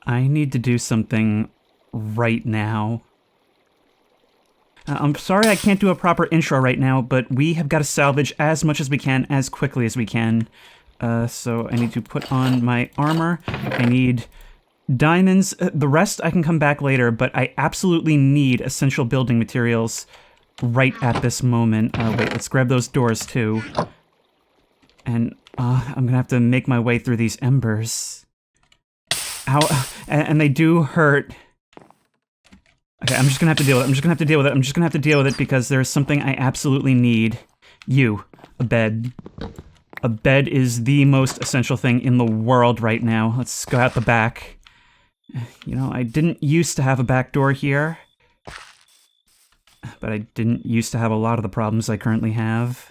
I need to do something right now. I'm sorry I can't do a proper intro right now, but we have got to salvage as much as we can, as quickly as we can. So I need to put on my armor. I need diamonds. The rest I can come back later, but I absolutely need essential building materials right at this moment. Wait, let's grab those doors too. And I'm gonna have to make my way through these embers. Ow, and they do hurt. Okay, I'm just gonna have to deal with it. I'm just gonna have to deal with it because there's something I absolutely need. A bed. A bed is the most essential thing in the world right now. Let's go out the back. You know, I didn't used to have a back door here, but I didn't used to have a lot of the problems I currently have.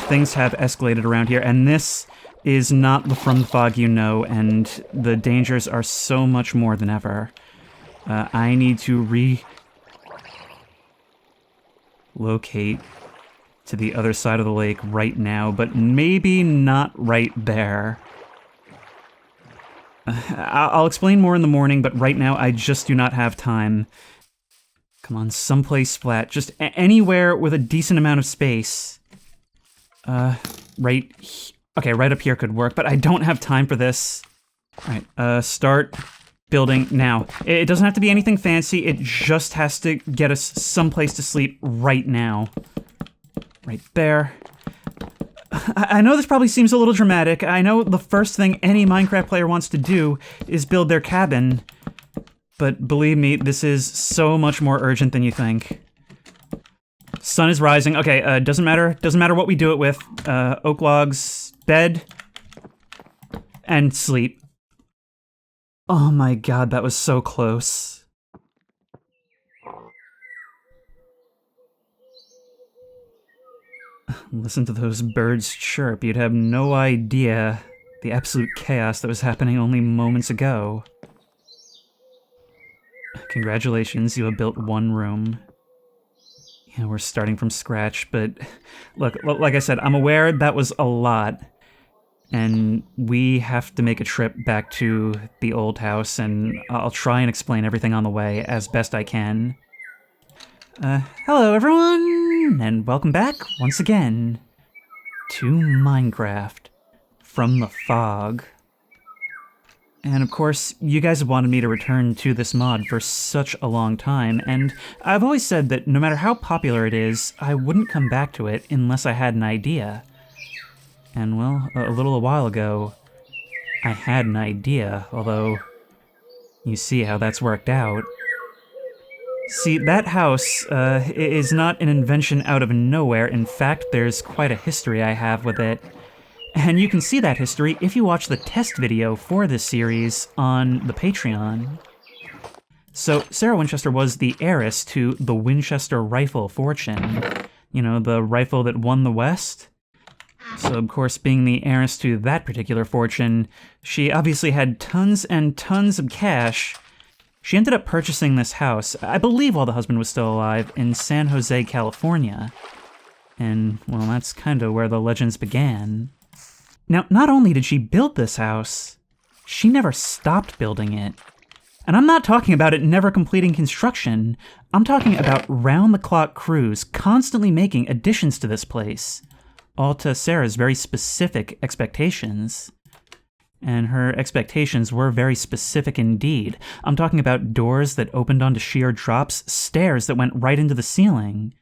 Things have escalated around here, and this is not the From the Fog you know, and the dangers are so much more than ever. I need to relocate to the other side of the lake right now, but maybe not right there. I'll explain more in the morning, but right now I just do not have time. Come on, someplace flat. Just anywhere with a decent amount of space. Okay, right up here could work, but I don't have time for this. Alright, start building now. It doesn't have to be anything fancy, it just has to get us someplace to sleep right now. Right there. I know this probably seems a little dramatic. I know the first thing any Minecraft player wants to do is build their cabin. But believe me, this is so much more urgent than you think. Sun is rising. Okay, doesn't matter what we do it with. Oak logs, bed, and sleep. Oh my god, that was so close. Listen to those birds chirp. You'd have no idea the absolute chaos that was happening only moments ago. Congratulations, you have built one room. Yeah, we're starting from scratch, but look, like I said, I'm aware that was a lot, and we have to make a trip back to the old house, and I'll try and explain everything on the way as best I can. Hello everyone, and welcome back once again to Minecraft From the Fog. And of course, you guys have wanted me to return to this mod for such a long time, and I've always said that no matter how popular it is, I wouldn't come back to it unless I had an idea. And well, a while ago, I had an idea, although you see how that's worked out. See, that house is not an invention out of nowhere. In fact, there's quite a history I have with it. And you can see that history if you watch the test video for this series on the Patreon. So, Sarah Winchester was the heiress to the Winchester rifle fortune. You know, the rifle that won the West? So, of course, being the heiress to that particular fortune, she obviously had tons and tons of cash. She ended up purchasing this house, I believe while the husband was still alive, in San Jose, California. And, well, that's kinda where the legends began. Now, not only did she build this house, she never stopped building it. And I'm not talking about it never completing construction. I'm talking about round-the-clock crews constantly making additions to this place, all to Sarah's very specific expectations. And her expectations were very specific indeed. I'm talking about doors that opened onto sheer drops, stairs that went right into the ceiling.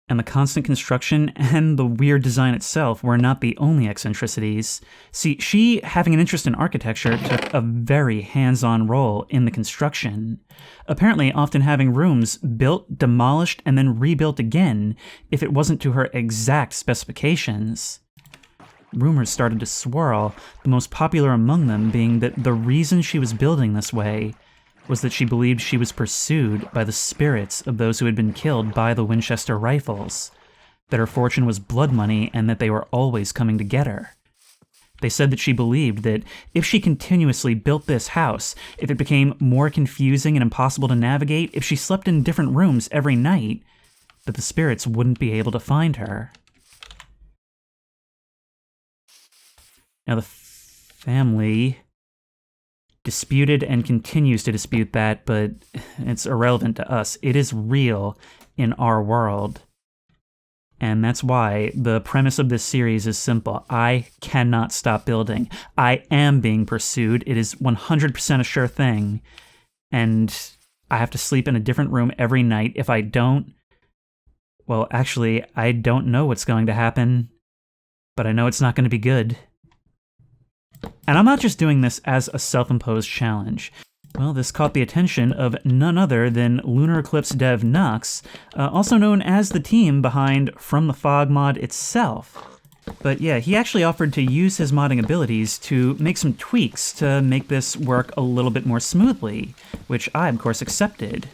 And the constant construction and the weird design itself were not the only eccentricities. See, she, having an interest in architecture, took a very hands-on role in the construction. Apparently often having rooms built, demolished, and then rebuilt again if it wasn't to her exact specifications. Rumors started to swirl, the most popular among them being that the reason she was building this way was that she believed she was pursued by the spirits of those who had been killed by the Winchester rifles, that her fortune was blood money and that they were always coming to get her. They said that she believed that if she continuously built this house, if it became more confusing and impossible to navigate, if she slept in different rooms every night, that the spirits wouldn't be able to find her. Now the family disputed and continues to dispute that, but it's irrelevant to us. It is real in our world. And that's why the premise of this series is simple. I cannot stop building. I am being pursued. It is 100% a sure thing. And I have to sleep in a different room every night. If I don't, well, actually, I don't know what's going to happen, but I know it's not going to be good. And I'm not just doing this as a self-imposed challenge. Well, this caught the attention of none other than Lunar Eclipse dev Nux, also known as the team behind From the Fog mod itself. But yeah, he actually offered to use his modding abilities to make some tweaks to make this work a little bit more smoothly, which I, of course, accepted.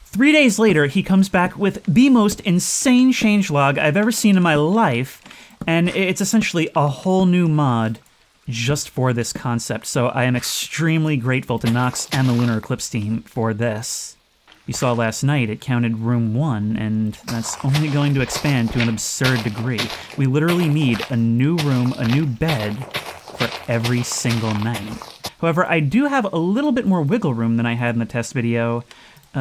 3 days later, he comes back with the most insane changelog I've ever seen in my life, and it's essentially a whole new mod just for this concept, so I am extremely grateful to Nox and the Lunar Eclipse team for this. You saw last night it counted room 1, and that's only going to expand to an absurd degree. We literally need a new room, a new bed, for every single night. However, I do have a little bit more wiggle room than I had in the test video,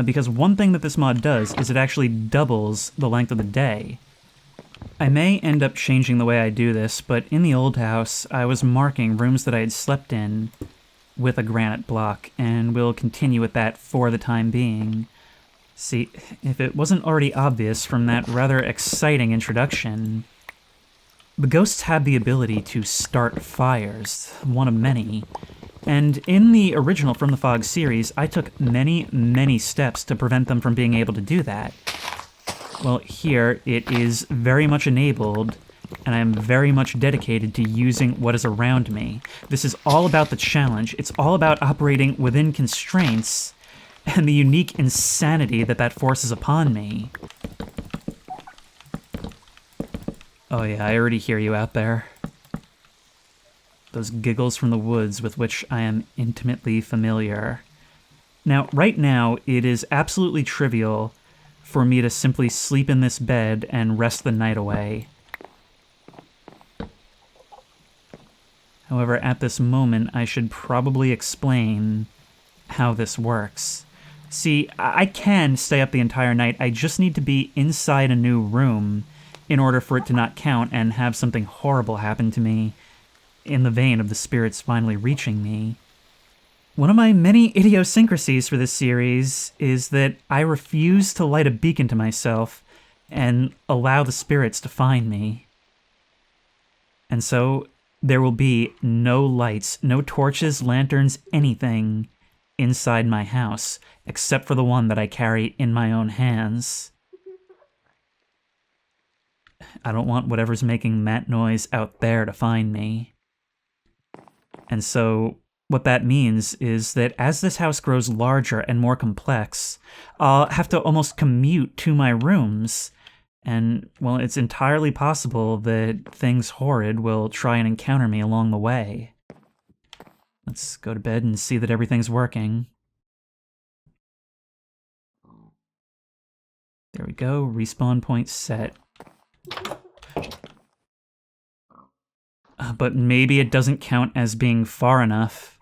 because one thing that this mod does is it actually doubles the length of the day. I may end up changing the way I do this, but in the old house, I was marking rooms that I had slept in with a granite block, and will continue with that for the time being. See, if it wasn't already obvious from that rather exciting introduction, the ghosts have the ability to start fires, one of many. And in the original From the Fog series, I took many, many steps to prevent them from being able to do that. Well, here, it is very much enabled, and I am very much dedicated to using what is around me. This is all about the challenge. It's all about operating within constraints, and the unique insanity that that forces upon me. Oh yeah, I already hear you out there. Those giggles from the woods with which I am intimately familiar. Now, right now, it is absolutely trivial for me to simply sleep in this bed and rest the night away. However, at this moment, I should probably explain how this works. See, I can stay up the entire night, I just need to be inside a new room in order for it to not count and have something horrible happen to me in the vein of the spirits finally reaching me. One of my many idiosyncrasies for this series is that I refuse to light a beacon to myself and allow the spirits to find me. And so there will be no lights, no torches, lanterns, anything inside my house, except for the one that I carry in my own hands. I don't want whatever's making that noise out there to find me. And so what that means is that as this house grows larger and more complex, I'll have to almost commute to my rooms. And, well, it's entirely possible that things horrid will try and encounter me along the way. Let's go to bed and see that everything's working. There we go, respawn point set. But maybe it doesn't count as being far enough,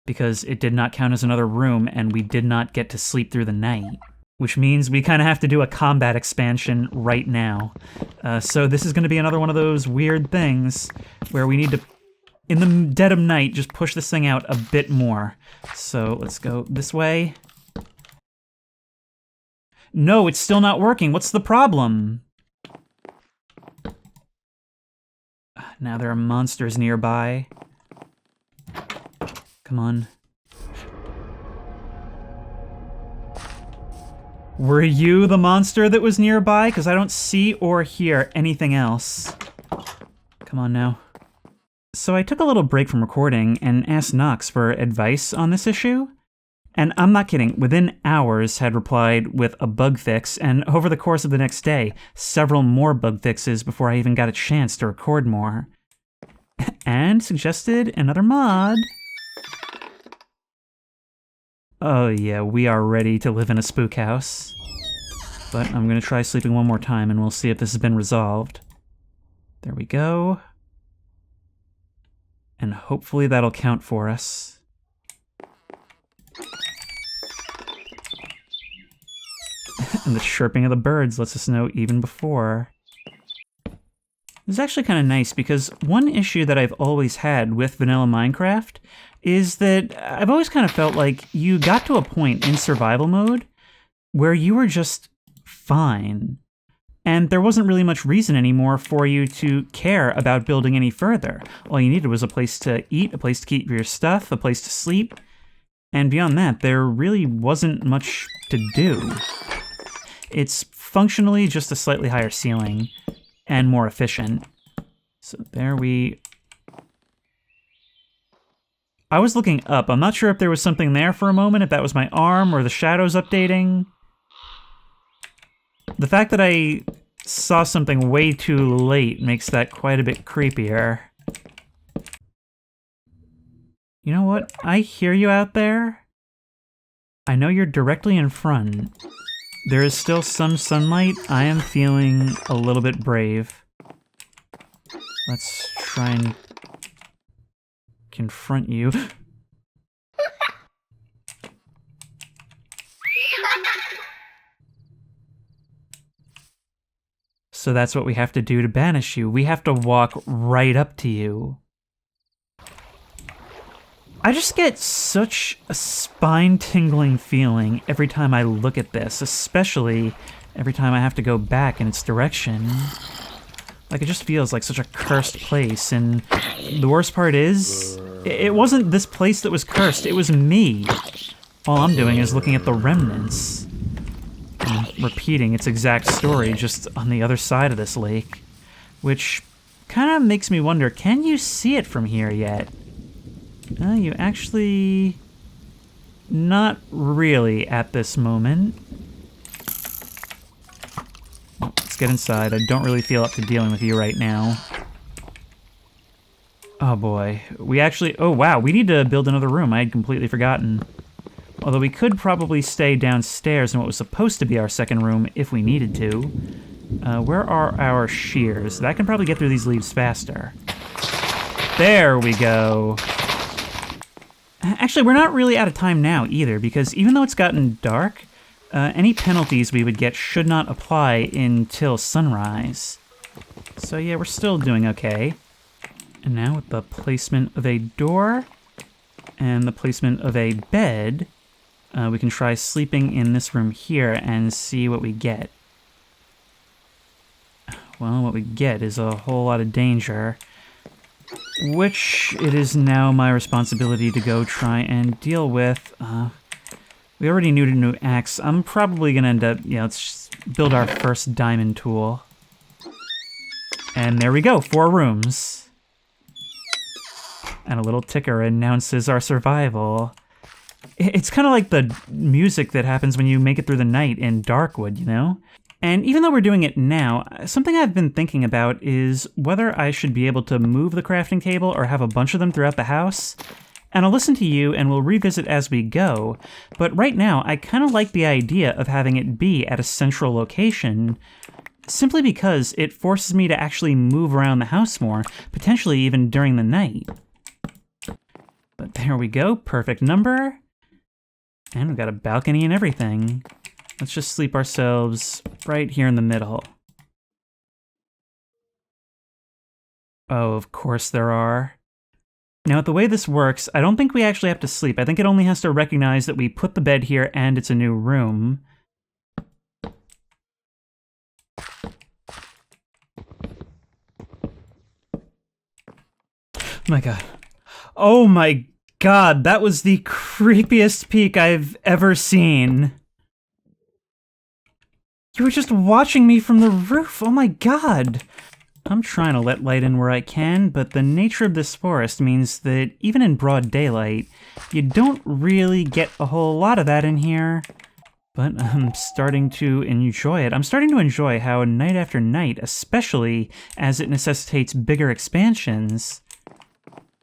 because it did not count as another room and we did not get to sleep through the night. Which means we kind of have to do a combat expansion right now. So this is going to be another one of those weird things where we need to, in the dead of night, just push this thing out a bit more. So let's go this way. No, it's still not working. What's the problem? Now there are monsters nearby. Come on. Were you the monster that was nearby? Because I don't see or hear anything else. Come on now. So I took a little break from recording and asked Nox for advice on this issue. And I'm not kidding, within hours had replied with a bug fix, and over the course of the next day, several more bug fixes before I even got a chance to record more. And suggested another mod. Oh yeah, we are ready to live in a spook house. But I'm gonna try sleeping one more time and we'll see if this has been resolved. There we go. And hopefully that'll count for us. And the chirping of the birds lets us know even before. This is actually kind of nice because one issue that I've always had with vanilla Minecraft is that I've always kind of felt like you got to a point in survival mode where you were just fine. And there wasn't really much reason anymore for you to care about building any further. All you needed was a place to eat, a place to keep your stuff, a place to sleep. And beyond that, there really wasn't much to do. It's functionally just a slightly higher ceiling and more efficient. So there we... I was looking up. I'm not sure if there was something there for a moment, if that was my arm or the shadows updating. The fact that I saw something way too late makes that quite a bit creepier. You know what? I hear you out there. I know you're directly in front. There is still some sunlight. I am feeling a little bit brave. Let's try and confront you. So that's what we have to do to banish you. We have to walk right up to you. I just get such a spine-tingling feeling every time I look at this, especially every time I have to go back in its direction. Like, it just feels like such a cursed place, and the worst part is, it wasn't this place that was cursed, it was me. All I'm doing is looking at the remnants, and repeating its exact story just on the other side of this lake, which kind of makes me wonder, can you see it from here yet? You actually... not really at this moment. Let's get inside. I don't really feel up to dealing with you right now. Oh boy. We actually... oh wow, we need to build another room. I had completely forgotten. Although we could probably stay downstairs in what was supposed to be our second room if we needed to. Where are our shears? That can probably get through these leaves faster. There we go. Actually, we're not really out of time now either, because even though it's gotten dark, any penalties we would get should not apply until sunrise. So yeah, we're still doing okay. And now with the placement of a door and the placement of a bed, we can try sleeping in this room here and see what we get. Well, what we get is a whole lot of danger, which it is now my responsibility to go try and deal with. We already need a new axe. I'm probably gonna end up, yeah, let's just build our first diamond tool. And there we go, 4 rooms. And a little ticker announces our survival. It's kind of like the music that happens when you make it through the night in Darkwood, you know? And even though we're doing it now, something I've been thinking about is whether I should be able to move the crafting table or have a bunch of them throughout the house. And I'll listen to you and we'll revisit as we go, but right now I kind of like the idea of having it be at a central location, simply because it forces me to actually move around the house more, potentially even during the night. But there we go, perfect number. And we've got a balcony and everything. Let's just sleep ourselves right here in the middle. Oh, of course there are. Now, the way this works, I don't think we actually have to sleep. I think it only has to recognize that we put the bed here and it's a new room. My God. Oh my God, that was the creepiest peek I've ever seen. You were just watching me from the roof, oh my God. I'm trying to let light in where I can, but the nature of this forest means that even in broad daylight, you don't really get a whole lot of that in here. But I'm starting to enjoy it. I'm starting to enjoy how night after night, especially as it necessitates bigger expansions,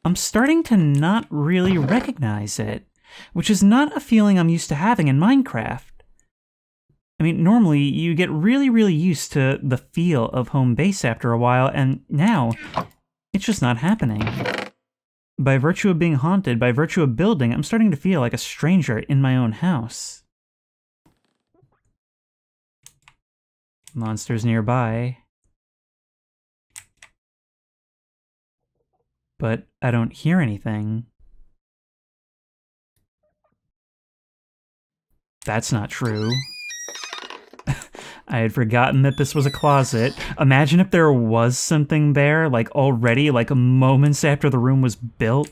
I'm starting to not really recognize it, which is not a feeling I'm used to having in Minecraft. I mean, normally you get really used to the feel of home base after a while, and now it's just not happening. by virtue of being haunted, by virtue of building, I'm starting to feel like a stranger in my own house. Monsters nearby. But I don't hear anything. That's not true. I had forgotten that this was a closet. Imagine if there was something there, like already, like moments after the room was built.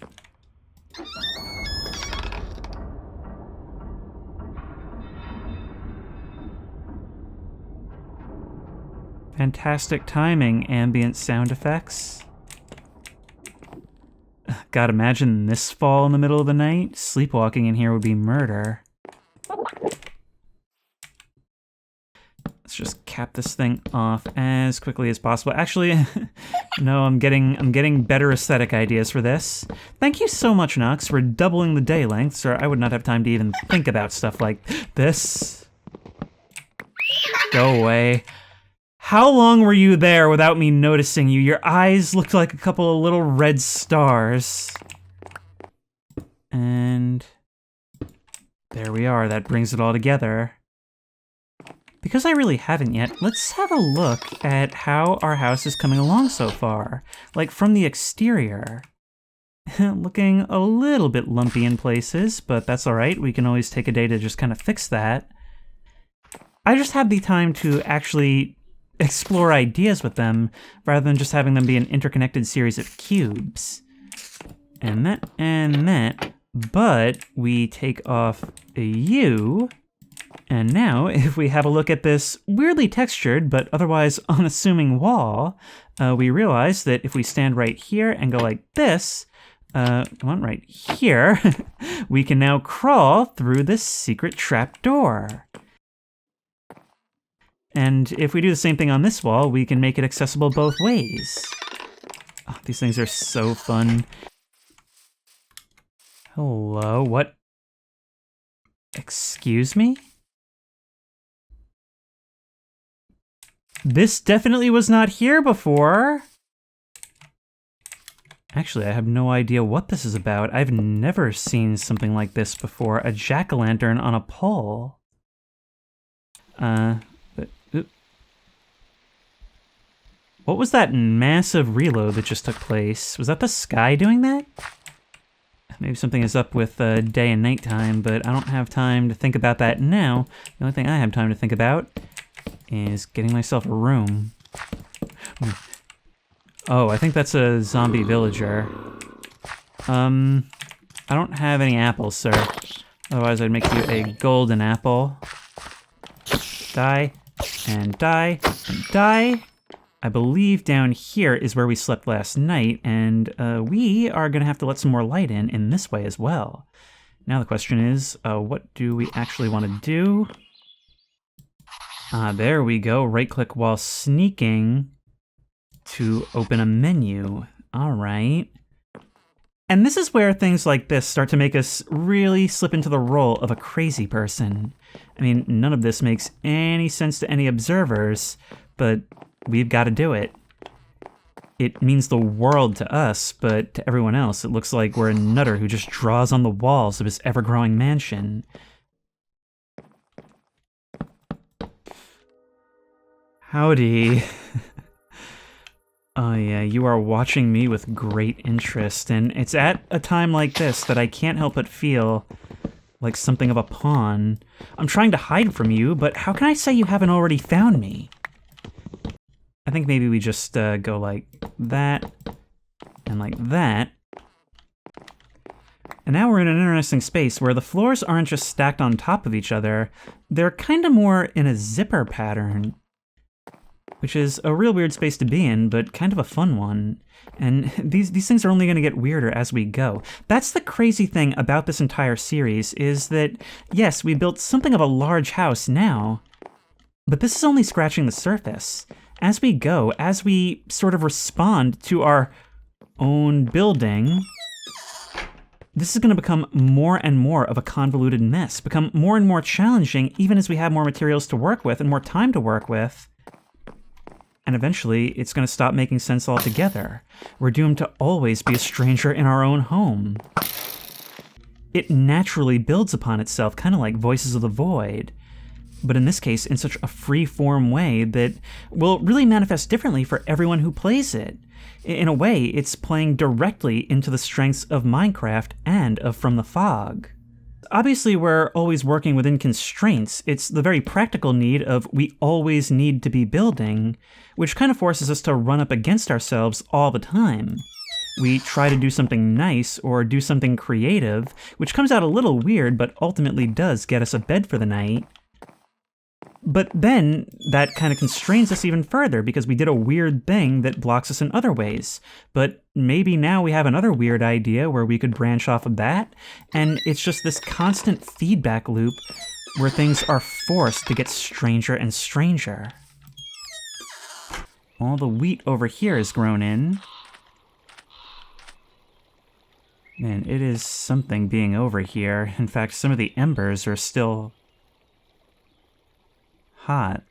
Fantastic timing, ambient sound effects. God, imagine this fall in the middle of the night. Sleepwalking in here would be murder. Let's just cap this thing off as quickly as possible. Actually, no, I'm getting better aesthetic ideas for this. Thank you so much, Nox, for doubling the day lengths, or I would not have time to even think about stuff like this. Go away. How long were you there without me noticing you? Your eyes looked like a couple of little red stars. And there we are. That brings it all together. Because I really haven't yet, let's have a look at how our house is coming along so far. Like, from the exterior. Looking a little bit lumpy in places, but that's alright. We can always take a day to just kind of fix that. I just had the time to actually explore ideas with them, rather than just having them be an interconnected series of cubes. And that, but we take off a U. And now, if we have a look at this weirdly textured but otherwise unassuming wall, we realize that if we stand right here and go like this, right here, we can now crawl through this secret trap door. And if we do the same thing on this wall, we can make it accessible both ways. Oh, these things are so fun. Hello, what? Excuse me? This definitely was not here before. Actually, I have no idea what this is about. I've never seen something like this before. A jack-o'-lantern on a pole. What was that massive reload that just took place? Was that the sky doing that? Maybe something is up with day and night time, but I don't have time to think about that now. The only thing I have time to think about is getting myself a room. Oh, I think that's a zombie villager. I don't have any apples, sir. Otherwise I'd make you a golden apple. Die, and die, and die. I believe down here is where we slept last night, and we are gonna have to let some more light in this way as well. Now the question is, what do we actually want to do? There we go. Right-click while sneaking to open a menu. All right. And this is where things like this start to make us really slip into the role of a crazy person. I mean, none of this makes any sense to any observers, but we've got to do it. It means the world to us, but to everyone else, it looks like we're a nutter who just draws on the walls of his ever-growing mansion. Howdy. Oh yeah, you are watching me with great interest, and it's at a time like this that I can't help but feel like something of a pawn. I'm trying to hide from you, but how can I say you haven't already found me? I think maybe we just go like that, and like that. And now we're in an interesting space where the floors aren't just stacked on top of each other, they're kind of more in a zipper pattern. Which is a real weird space to be in, but kind of a fun one. And these things are only going to get weirder as we go. That's the crazy thing about this entire series, is that, yes, we built something of a large house now, but this is only scratching the surface. As we go, as we sort of respond to our own building, this is going to become more and more of a convoluted mess, become more and more challenging even as we have more materials to work with and more time to work with. And eventually, it's going to stop making sense altogether. We're doomed to always be a stranger in our own home. It naturally builds upon itself, kind of like Voices of the Void. But in this case, in such a free-form way that will really manifest differently for everyone who plays it. In a way, it's playing directly into the strengths of Minecraft and of From the Fog. Obviously, we're always working within constraints. It's the very practical need of we always need to be building, which kind of forces us to run up against ourselves all the time. We try to do something nice or do something creative, which comes out a little weird, but ultimately does get us a bed for the night. But then, that kind of constrains us even further because we did a weird thing that blocks us in other ways. But maybe now we have another weird idea where we could branch off of that, and it's just this constant feedback loop where things are forced to get stranger and stranger. All the wheat over here is grown in. Man, it is something being over here. In fact, some of the embers are still hot.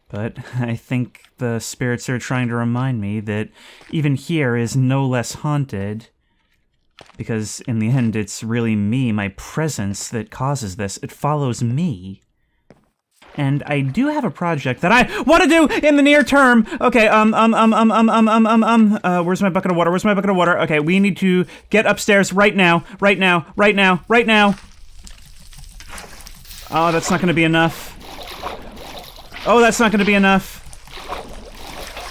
But I think the spirits are trying to remind me that even here is no less haunted. Because in the end, it's really me, my presence, that causes this. It follows me. And I do have a project that I want to do in the near term. Okay, where's my bucket of water? Where's my bucket of water? Okay, we need to get upstairs right now. Right now. Oh, that's not going to be enough. Oh, that's not going to be enough.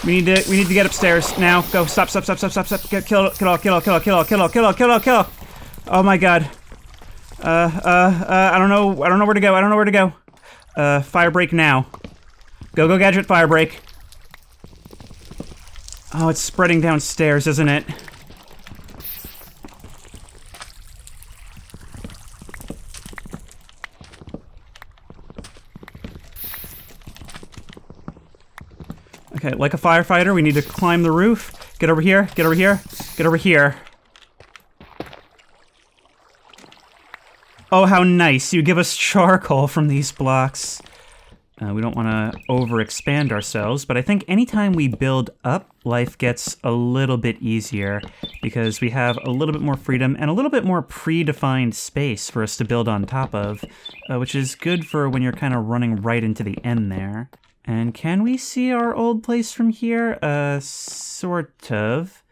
We need to get upstairs now. Go, stop. Kill. Oh my god. I don't know where to go. Fire break now. Go, gadget, fire break. Oh, it's spreading downstairs, isn't it? Okay, like a firefighter, we need to climb the roof. Get over here. Oh, how nice. You give us charcoal from these blocks. We don't want to overexpand ourselves, but I think anytime we build up, life gets a little bit easier because we have a little bit more freedom and a little bit more predefined space for us to build on top of, which is good for when you're kind of running right into the end there. And can we see our old place from here? Sort of.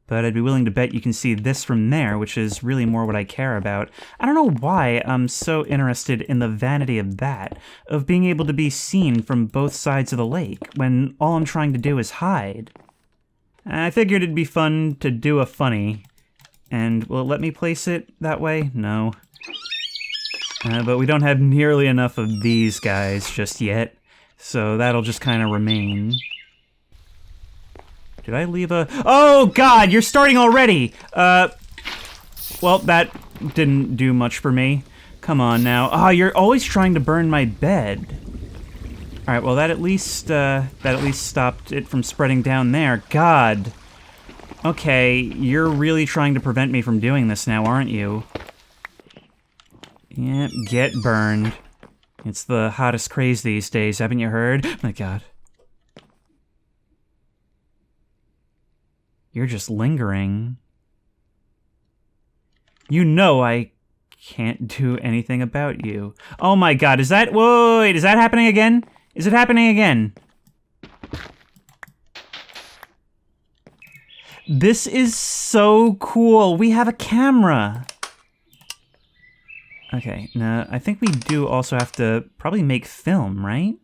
But I'd be willing to bet you can see this from there, which is really more what I care about. I don't know why I'm so interested in the vanity of that, of being able to be seen from both sides of the lake, when all I'm trying to do is hide. I figured it'd be fun to do a funny. And will it let me place it that way? No. But we don't have nearly enough of these guys just yet, so that'll just kind of remain. Did I leave a... Oh, God, you're starting already! Well, that didn't do much for me. Come on now. Oh, you're always trying to burn my bed. Alright, well, that at least stopped it from spreading down there. God. Okay, you're really trying to prevent me from doing this now, aren't you? Yep, get burned. It's the hottest craze these days, haven't you heard? Oh my God. You're just lingering. You know I can't do anything about you. Oh my God, is that... Whoa, wait, is that happening again? Is it happening again? This is so cool. We have a camera. Okay, now I think we do also have to probably make film, right?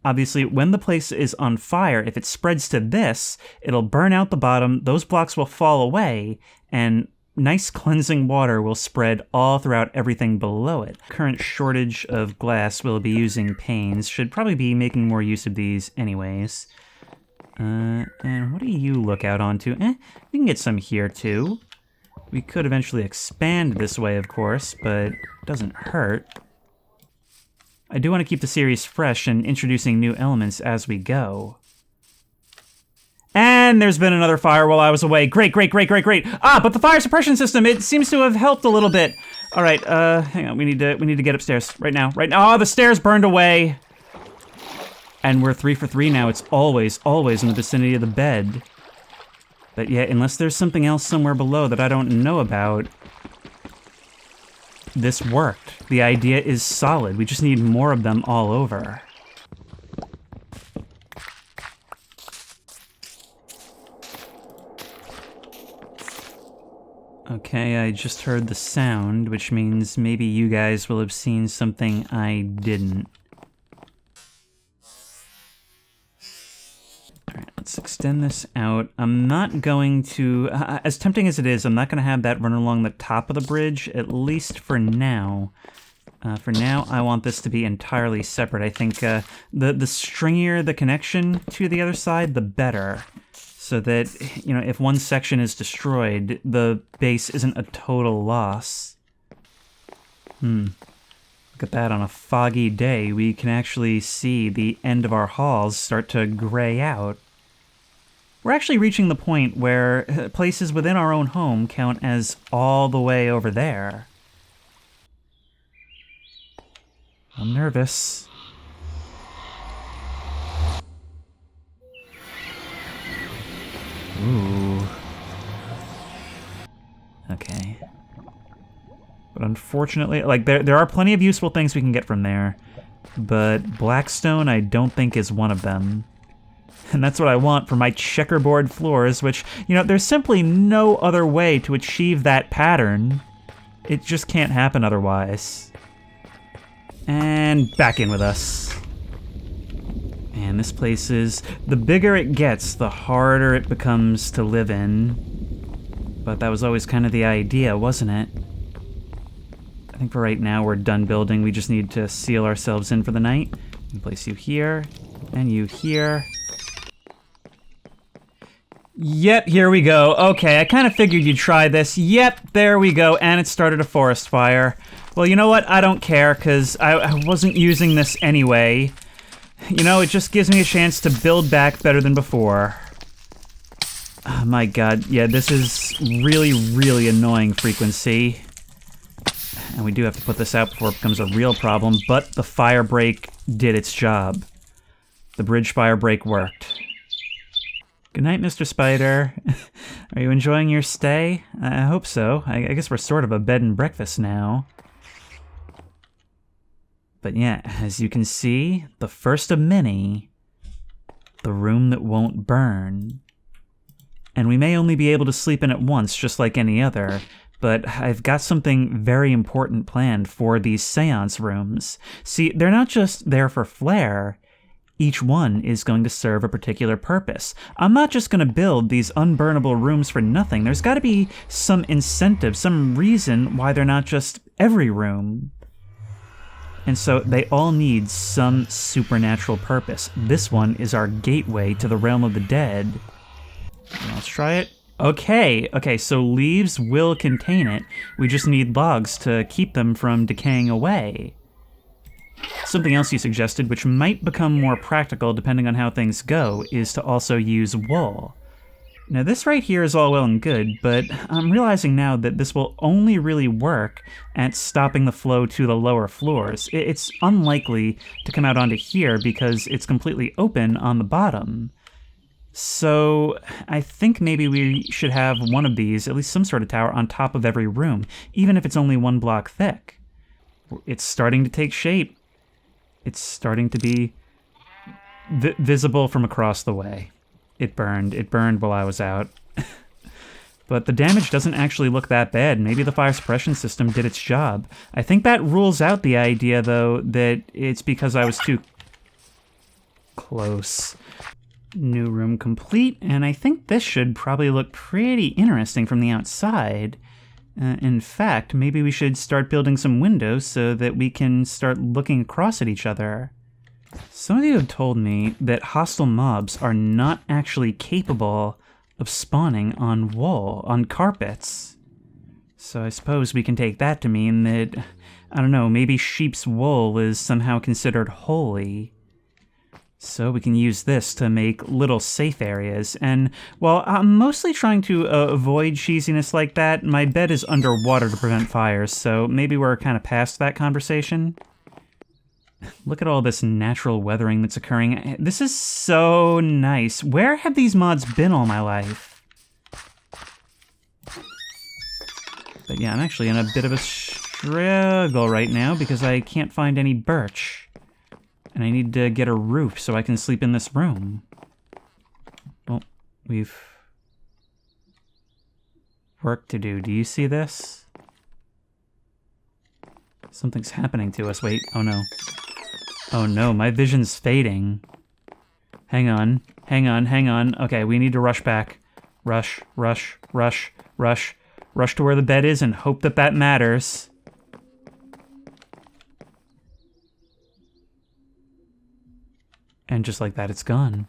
Obviously, when the place is on fire, if it spreads to this, it'll burn out the bottom, those blocks will fall away, and nice cleansing water will spread all throughout everything below it. Current shortage of glass will be using panes, should probably be making more use of these anyways. And what do you look out onto? We can get some here too. We could eventually expand this way, of course, but it doesn't hurt. I do want to keep the series fresh and introducing new elements as we go. And there's been another fire while I was away. Great. Ah, but the fire suppression system, it seems to have helped a little bit. All right, hang on, we need to get upstairs right now. Oh, the stairs burned away. And we're 3 for 3 now. It's always in the vicinity of the bed. But yeah, unless there's something else somewhere below that I don't know about, this worked. The idea is solid. We just need more of them all over. Okay, I just heard the sound, which means maybe you guys will have seen something I didn't. Alright, let's extend this out. I'm not going to, as tempting as it is, I'm not going to have that run along the top of the bridge, at least for now. For now, I want this to be entirely separate. I think the stringier the connection to the other side, the better. So that, you know, if one section is destroyed, the base isn't a total loss. Look at that, on a foggy day, we can actually see the end of our halls start to gray out. We're actually reaching the point where places within our own home count as all the way over there. I'm nervous. Ooh. Okay. But unfortunately, like, there are plenty of useful things we can get from there, but Blackstone I don't think is one of them. And that's what I want for my checkerboard floors, which, you know, there's simply no other way to achieve that pattern. It just can't happen otherwise. And back in with us. And this place is, the bigger it gets, the harder it becomes to live in. But that was always kind of the idea, wasn't it? I think for right now we're done building. We just need to seal ourselves in for the night. And place you here, and you here. Yep, here we go. Okay, I kind of figured you'd try this. Yep, there we go, and it started a forest fire. Well, you know what? I don't care, because I wasn't using this anyway. You know, it just gives me a chance to build back better than before. Oh my god, yeah, this is really, really annoying frequency. And we do have to put this out before it becomes a real problem, but the fire break did its job. The bridge fire break worked. Good night, Mr. Spider. Are you enjoying your stay? I hope so. I guess we're sort of a bed and breakfast now. But yeah, as you can see, the first of many, the room that won't burn. And we may only be able to sleep in it once, just like any other, but I've got something very important planned for these seance rooms. See, they're not just there for flair. Each one is going to serve a particular purpose. I'm not just going to build these unburnable rooms for nothing. There's got to be some incentive, some reason why they're not just every room. And so they all need some supernatural purpose. This one is our gateway to the realm of the dead. Let's try it. Okay, so leaves will contain it. We just need logs to keep them from decaying away. Something else you suggested, which might become more practical depending on how things go, is to also use wool. Now this right here is all well and good, but I'm realizing now that this will only really work at stopping the flow to the lower floors. It's unlikely to come out onto here because it's completely open on the bottom. So I think maybe we should have one of these, at least some sort of tower, on top of every room, even if it's only 1 block thick. It's starting to take shape. It's starting to be visible from across the way. It burned while I was out. But the damage doesn't actually look that bad. Maybe the fire suppression system did its job. I think that rules out the idea, though, that it's because I was too close. New room complete, and I think this should probably look pretty interesting from the outside. In fact, maybe we should start building some windows so that we can start looking across at each other. Some of you have told me that hostile mobs are not actually capable of spawning on wool, on carpets. So I suppose we can take that to mean that, I don't know, maybe sheep's wool is somehow considered holy. So we can use this to make little safe areas, and while I'm mostly trying to avoid cheesiness like that, my bed is underwater to prevent fires, so maybe we're kind of past that conversation. Look at all this natural weathering that's occurring. This is so nice. Where have these mods been all my life? But yeah, I'm actually in a bit of a struggle right now because I can't find any birch. And I need to get a roof so I can sleep in this room. Well, we've work to do. Do you see this? Something's happening to us. Wait, oh no. Oh no, my vision's fading. Hang on, hang on, hang on. Okay, we need to rush back. Rush, rush, rush, rush. Rush to where the bed is and hope that that matters. And just like that, it's gone.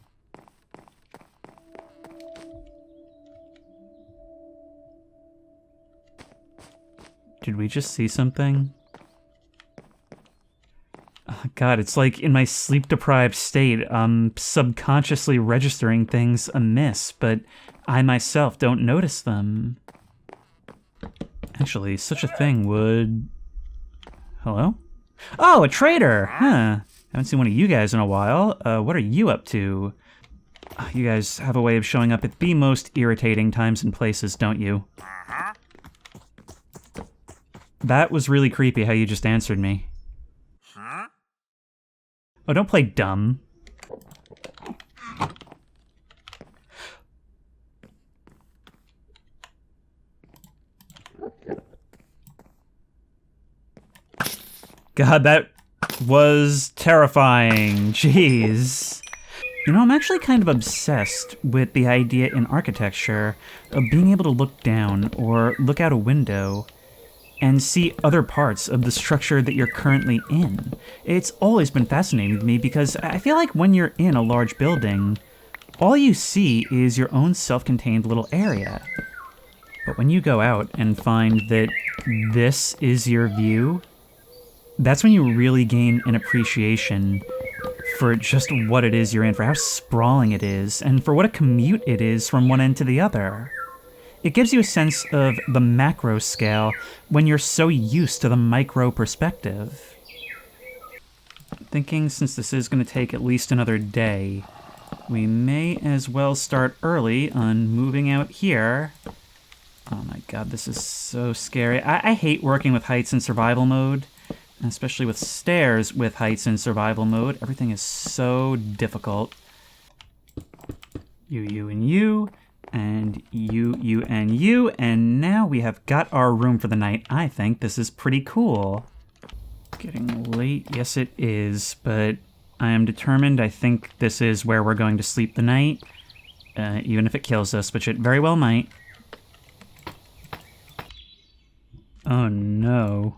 Did we just see something? Oh, God, it's like in my sleep-deprived state, I'm subconsciously registering things amiss, but I myself don't notice them. Actually, such a thing would... Hello? Oh, a trader! Huh. Haven't seen one of you guys in a while. What are you up to? You guys have a way of showing up at the most irritating times and places, don't you? That was really creepy how you just answered me. Oh, don't play dumb. God, that was terrifying. Jeez. You know, I'm actually kind of obsessed with the idea in architecture of being able to look down or look out a window and see other parts of the structure that you're currently in. It's always been fascinating to me because I feel like when you're in a large building, all you see is your own self-contained little area. But when you go out and find that this is your view, that's when you really gain an appreciation for just what it is you're in, for how sprawling it is, and for what a commute it is from one end to the other. It gives you a sense of the macro scale when you're so used to the micro perspective. I'm thinking since this is going to take at least another day, we may as well start early on moving out here. Oh my God, this is so scary. I hate working with heights in survival mode, especially with stairs with heights in survival mode. Everything is so difficult. You, and you. And you, and you, and now we have got our room for the night. I think this is pretty cool. Getting late, yes it is, but I am determined. I think this is where we're going to sleep the night, even if it kills us, which it very well might. Oh no.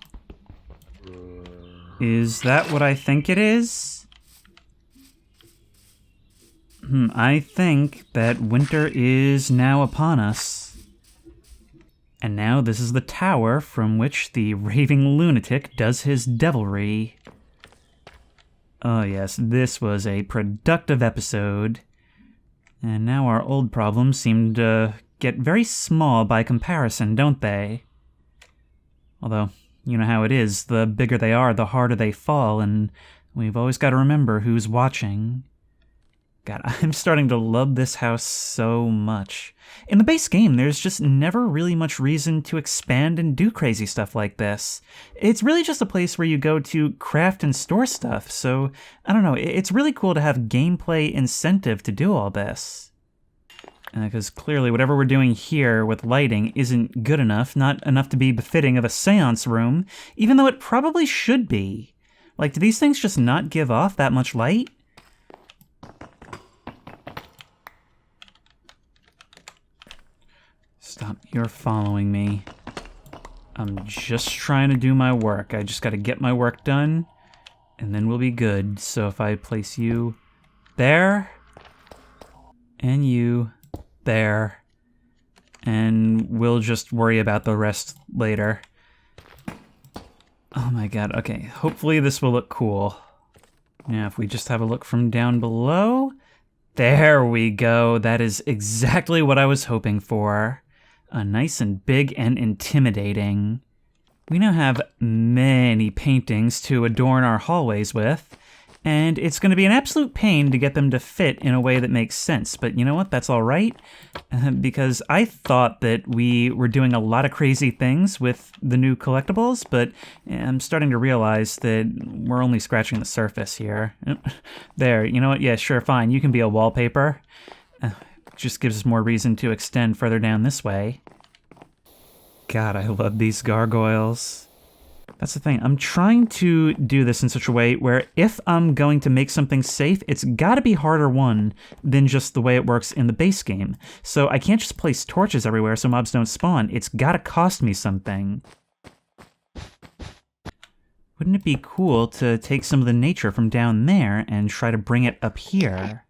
Is that what I think it is? I think that winter is now upon us. And now this is the tower from which the raving lunatic does his devilry. Oh yes, this was a productive episode. And now our old problems seem to get very small by comparison, don't they? Although, you know how it is, the bigger they are, the harder they fall, and we've always got to remember who's watching. God, I'm starting to love this house so much. In the base game, there's just never really much reason to expand and do crazy stuff like this. It's really just a place where you go to craft and store stuff, so, I don't know, it's really cool to have gameplay incentive to do all this. Because clearly whatever we're doing here with lighting isn't good enough, not enough to be befitting of a seance room, even though it probably should be. Like, do these things just not give off that much light? Stop, you're following me. I'm just trying to do my work. I just gotta get my work done, and then we'll be good. So if I place you there, and you there, and we'll just worry about the rest later. Oh my God, okay. Hopefully this will look cool. Now if we just have a look from down below, there we go. That is exactly what I was hoping for. Nice and big and intimidating. We now have many paintings to adorn our hallways with, and it's going to be an absolute pain to get them to fit in a way that makes sense. But you know what? That's all right, because I thought that we were doing a lot of crazy things with the new collectibles, but I'm starting to realize that we're only scratching the surface here. There, you know what? Yeah, sure, fine. You can be a wallpaper. Just gives us more reason to extend further down this way. God, I love these gargoyles. That's the thing. I'm trying to do this in such a way where if I'm going to make something safe, it's got to be harder won than just the way it works in the base game. So I can't just place torches everywhere so mobs don't spawn. It's got to cost me something. Wouldn't it be cool to take some of the nature from down there and try to bring it up here?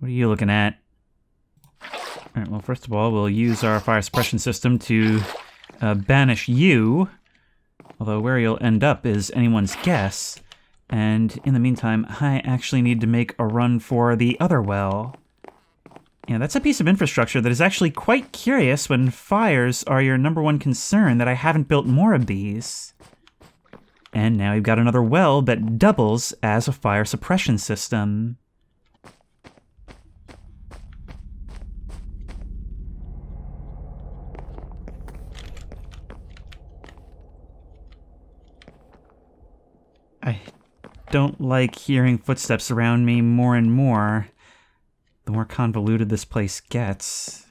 What are you looking at? Alright, well, first of all, we'll use our fire suppression system to banish you. Although where you'll end up is anyone's guess. And in the meantime, I actually need to make a run for the other well. Yeah, that's a piece of infrastructure that is actually quite curious when fires are your #1 concern that I haven't built more of these. And now you've got another well that doubles as a fire suppression system. I don't like hearing footsteps around me more and more, the more convoluted this place gets.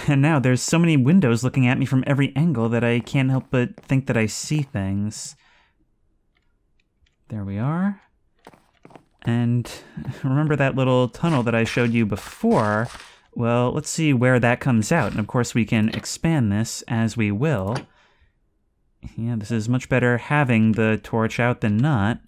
And now there's so many windows looking at me from every angle that I can't help but think that I see things. There we are. And remember that little tunnel that I showed you before? Well, let's see where that comes out. And of course we can expand this as we will. Yeah, this is much better having the torch out than not.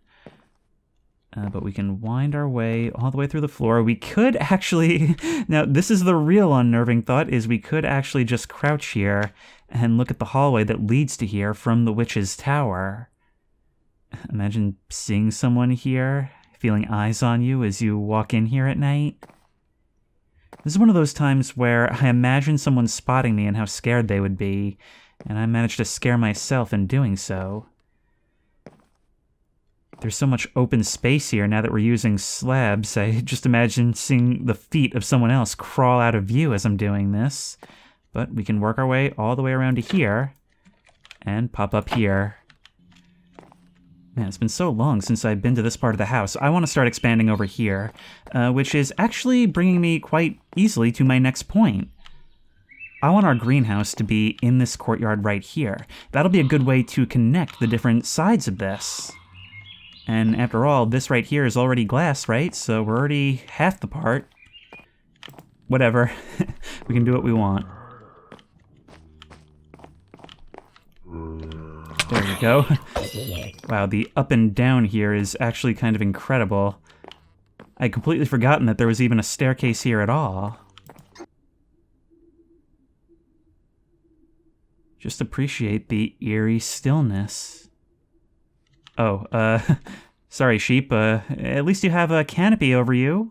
But we can wind our way all the way through the floor. We could actually... Now, this is the real unnerving thought, is we could actually just crouch here and look at the hallway that leads to here from the witch's tower. Imagine seeing someone here, feeling eyes on you as you walk in here at night. This is one of those times where I imagine someone spotting me and how scared they would be, and I managed to scare myself in doing so. There's so much open space here now that we're using slabs. I just imagine seeing the feet of someone else crawl out of view as I'm doing this. But we can work our way all the way around to here and pop up here. Man, it's been so long since I've been to this part of the house. I want to start expanding over here, which is actually bringing me quite easily to my next point. I want our greenhouse to be in this courtyard right here. That'll be a good way to connect the different sides of this. And after all, this right here is already glass, right? So we're already half the part. Whatever. We can do what we want. There we go. Wow, the up and down here is actually kind of incredible. I'd completely forgotten that there was even a staircase here at all. Just appreciate the eerie stillness. Oh, sorry, sheep. At least you have a canopy over you.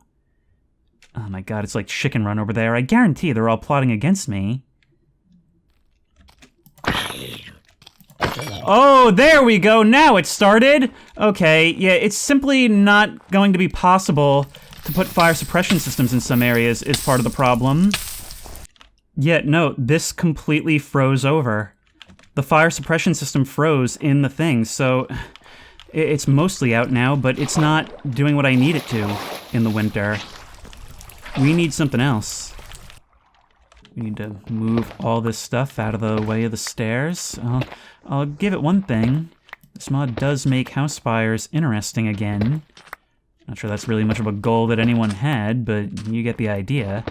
Oh my god, it's like Chicken Run over there. I guarantee they're all plotting against me. Oh, there we go. Now it started. Okay, yeah, it's simply not going to be possible to put fire suppression systems in some areas is part of the problem. Yeah, no, this completely froze over. The fire suppression system froze in the thing, so it's mostly out now, but it's not doing what I need it to in the winter. We need something else. We need to move all this stuff out of the way of the stairs. I'll give it one thing. This mod does make house fires interesting again. Not sure that's really much of a goal that anyone had, but you get the idea.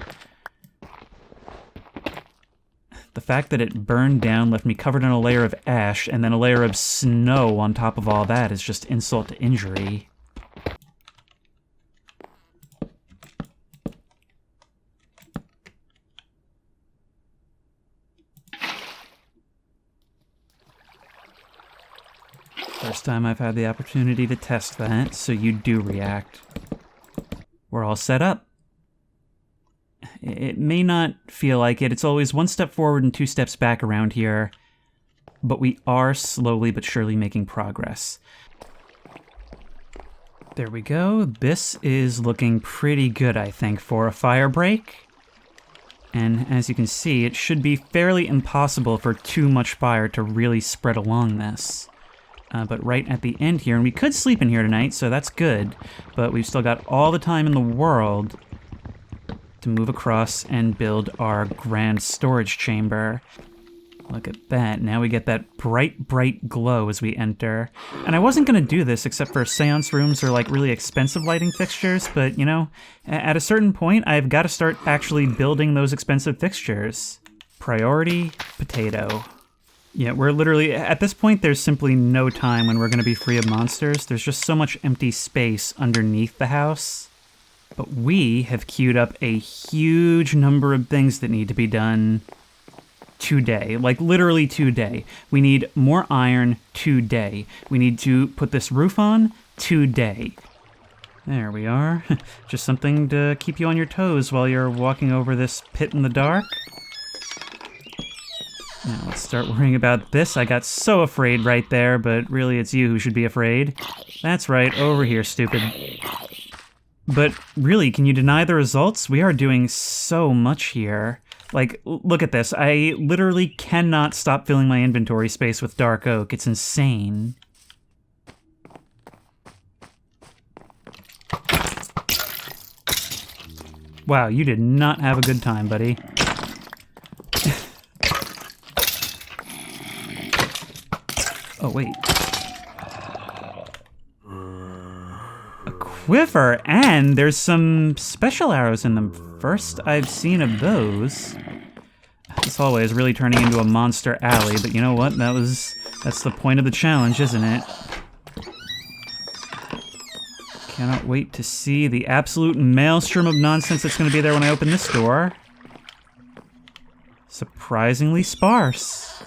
The fact that it burned down left me covered in a layer of ash and then a layer of snow on top of all that is just insult to injury. First time I've had the opportunity to test that, so you do react. We're all set up. It may not feel like it. It's always one step forward and two steps back around here. But we are slowly but surely making progress. There we go. This is looking pretty good, I think, for a fire break. And as you can see, it should be fairly impossible for too much fire to really spread along this. But right at the end here, and we could sleep in here tonight, so that's good, but we've still got all the time in the world to move across and build our grand storage chamber. Look at that. Now we get that bright, bright glow as we enter. And I wasn't going to do this except for seance rooms or like really expensive lighting fixtures, but you know, at a certain point, I've got to start actually building those expensive fixtures. Priority, potato. Yeah, we're literally, at this point, there's simply no time when we're going to be free of monsters. There's just so much empty space underneath the house. But we have queued up a huge number of things that need to be done today, like literally today. We need more iron today. We need to put this roof on today. There we are. Just something to keep you on your toes while you're walking over this pit in the dark. Now let's start worrying about this. I got so afraid right there, but really it's you who should be afraid. That's right, over here, stupid. But really, can you deny the results? We are doing so much here. Like, look at this. I literally cannot stop filling my inventory space with dark oak. It's insane. Wow, you did not have a good time, buddy. Oh, wait. A quiver, and there's some special arrows in them. First I've seen of those. This hallway is really turning into a monster alley, but you know what? That's the point of the challenge, isn't it? Cannot wait to see the absolute maelstrom of nonsense that's going to be there when I open this door. Surprisingly sparse.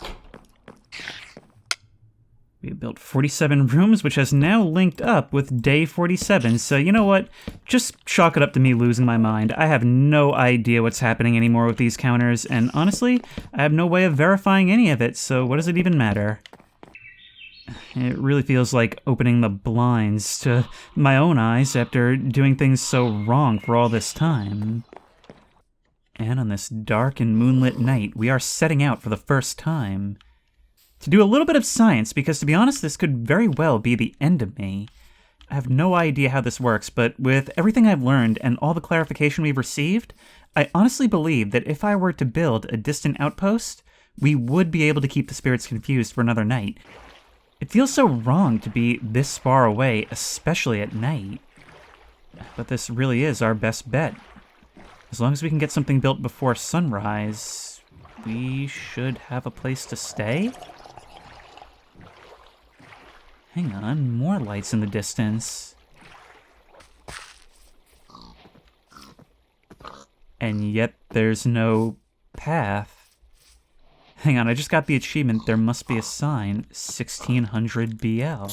We built 47 rooms, which has now linked up with day 47, so you know what? Just chalk it up to me losing my mind. I have no idea what's happening anymore with these counters, and honestly, I have no way of verifying any of it, so what does it even matter? It really feels like opening the blinds to my own eyes after doing things so wrong for all this time. And on this dark and moonlit night, we are setting out for the first time to do a little bit of science, because to be honest, this could very well be the end of me. I have no idea how this works, but with everything I've learned and all the clarification we've received, I honestly believe that if I were to build a distant outpost, we would be able to keep the spirits confused for another night. It feels so wrong to be this far away, especially at night. But this really is our best bet. As long as we can get something built before sunrise, we should have a place to stay? Hang on, more lights in the distance. And yet there's no path. Hang on, I just got the achievement. There must be a sign. 1600 BL.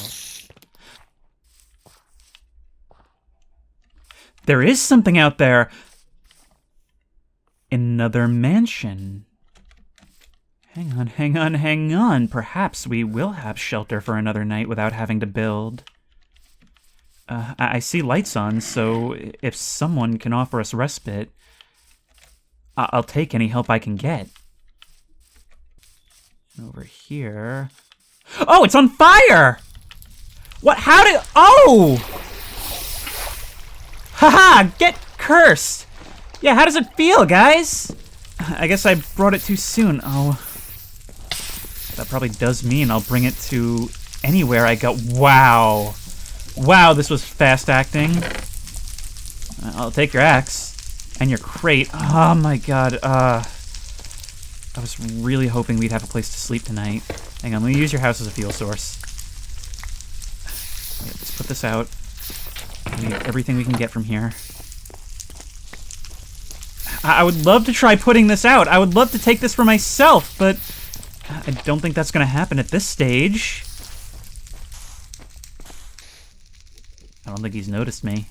There is something out there! Another mansion. Hang on. Perhaps we will have shelter for another night without having to build. I see lights on, so if someone can offer us respite, I'll take any help I can get. Over here... Oh, it's on fire! What? How did... Oh! Haha! Get cursed! Yeah, how does it feel, guys? I guess I brought it too soon. Oh... That probably does mean I'll bring it to anywhere I go. Wow. Wow, this was fast acting. I'll take your axe. And your crate. Oh my god. I was really hoping we'd have a place to sleep tonight. Hang on, let me use your house as a fuel source. Wait, let's put this out. We need everything we can get from here. I would love to try putting this out. I would love to take this for myself, but I don't think that's going to happen at this stage. I don't think he's noticed me.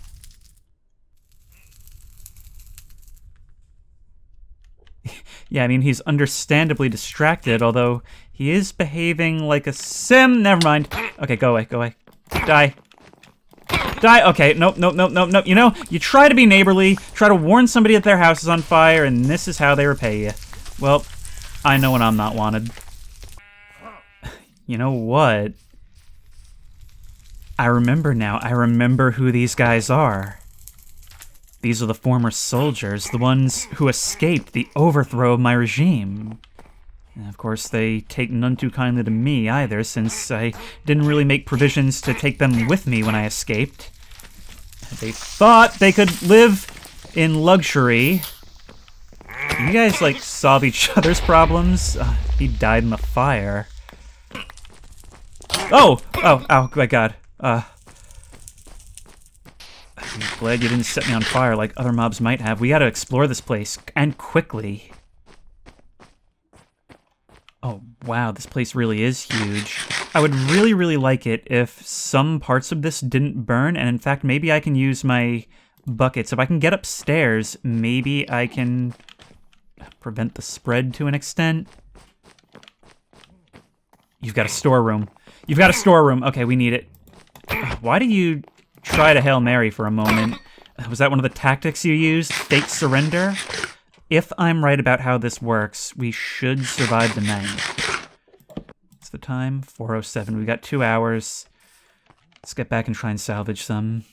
Yeah, I mean, he's understandably distracted, although he is behaving like a sim. Never mind. Okay, go away, go away. Die. Die. Okay, nope, nope, nope, nope, nope. You know, you try to be neighborly, try to warn somebody that their house is on fire, and this is how they repay you. Well, I know when I'm not wanted. You know what? I remember now. I remember who these guys are. These are the former soldiers, the ones who escaped the overthrow of my regime. And of course, they take none too kindly to me either, since I didn't really make provisions to take them with me when I escaped. They thought they could live in luxury. You guys, like, solve each other's problems? He died in the fire. Oh! Oh, my God. I'm glad you didn't set me on fire like other mobs might have. We gotta explore this place, and quickly. Oh, wow, this place really is huge. I would really, really like it if some parts of this didn't burn, and in fact, maybe I can use my buckets. If I can get upstairs, maybe I can prevent the spread to an extent. You've got a storeroom. You've got a storeroom. Okay, we need it. Why do you try to Hail Mary for a moment? Was that one of the tactics you used? Fake surrender? If I'm right about how this works, we should survive the night. What's the time? 4:07. We got 2 hours. Let's get back and try and salvage some.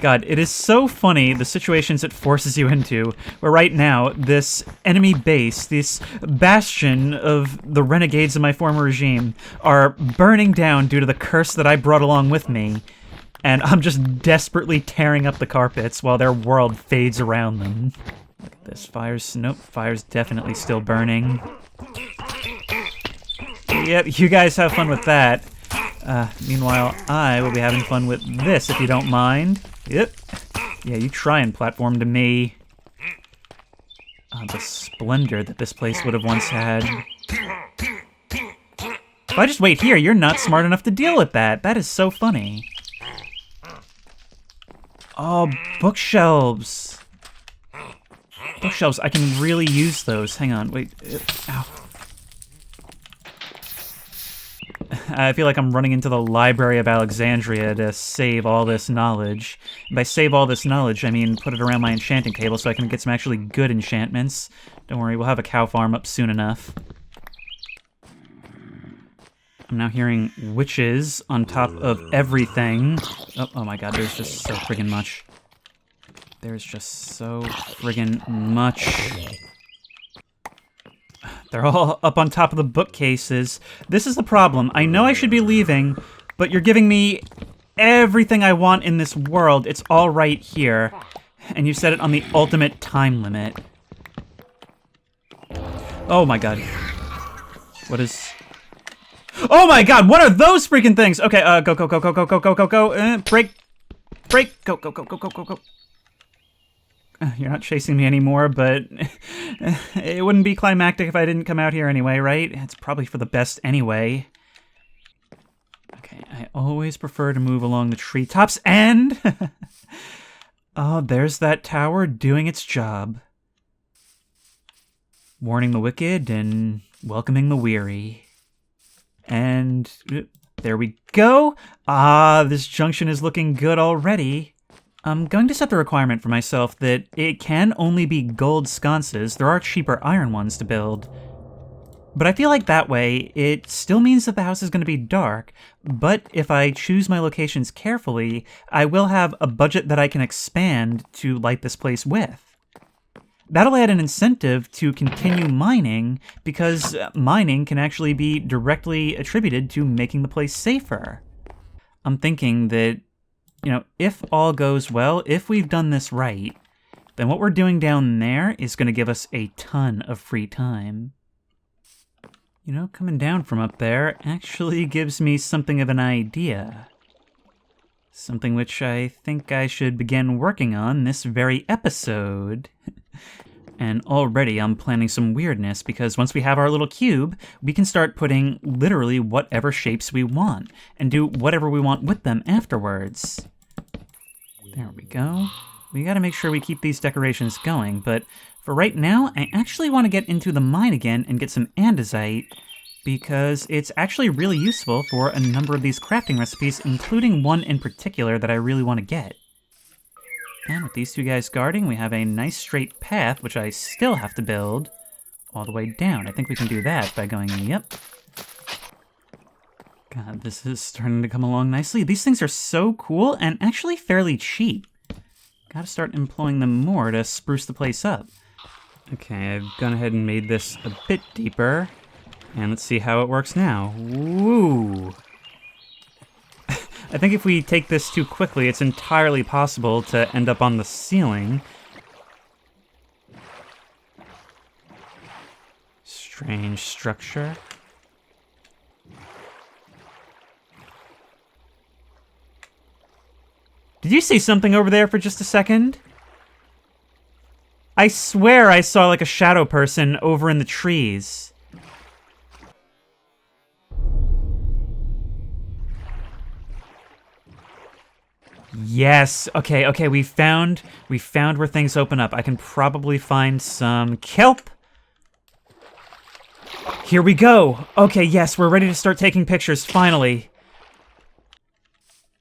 God, it is so funny, the situations it forces you into, where right now, this enemy base, this bastion of the renegades of my former regime, are burning down due to the curse that I brought along with me, and I'm just desperately tearing up the carpets while their world fades around them. Look at this, fire's definitely still burning. Yep, you guys have fun with that. Meanwhile, I will be having fun with this, if you don't mind. Yep. Yeah, you try and platform to me. The splendor that this place would have once had. If I just wait here, you're not smart enough to deal with that. That is so funny. Oh, bookshelves. Bookshelves, I can really use those. Hang on, wait. Ow. I feel like I'm running into the Library of Alexandria to save all this knowledge. And by save all this knowledge, I mean put it around my enchanting table so I can get some actually good enchantments. Don't worry, we'll have a cow farm up soon enough. I'm now hearing witches on top of everything. Oh my god, there's just so friggin' much. There's just so friggin' much. They're all up on top of the bookcases. This is the problem. I know I should be leaving, but you're giving me everything I want in this world. It's all right here. And you set it on the ultimate time limit. Oh my god. What is... Oh my god, what are those freaking things? Okay, go, go, go, go, go, go, go, go, go. Break. Break. Go, go, go, go, go, go, go. You're not chasing me anymore, but it wouldn't be climactic if I didn't come out here anyway, right? It's probably for the best anyway. Okay, I always prefer to move along the treetops, and... oh, there's that tower doing its job. Warning the wicked and welcoming the weary. And there we go. Ah, this junction is looking good already. I'm going to set the requirement for myself that it can only be gold sconces. There are cheaper iron ones to build. But I feel like that way, it still means that the house is going to be dark, but if I choose my locations carefully, I will have a budget that I can expand to light this place with. That'll add an incentive to continue mining, because mining can actually be directly attributed to making the place safer. I'm thinking that, you know, if all goes well, if we've done this right, then what we're doing down there is going to give us a ton of free time. You know, coming down from up there actually gives me something of an idea. Something which I think I should begin working on this very episode. And already I'm planning some weirdness, because once we have our little cube, we can start putting literally whatever shapes we want, and do whatever we want with them afterwards. There we go. we gotta make sure we keep these decorations going, but for right now, I actually want to get into the mine again and get some andesite, because it's actually really useful for a number of these crafting recipes, including one in particular that I really want to get. And with these two guys guarding, we have a nice straight path, which I still have to build all the way down. I think we can do that by going, yep. God, this is starting to come along nicely. These things are so cool and actually fairly cheap. Gotta start employing them more to spruce the place up. Okay, I've gone ahead and made this a bit deeper. And let's see how it works now. Woo! I think if we take this too quickly, it's entirely possible to end up on the ceiling. Strange structure. Did you see something over there for just a second? I swear I saw like a shadow person over in the trees. Yes. Okay, we found where things open up. I can probably find some kelp. Here we go. Okay, yes, we're ready to start taking pictures, finally.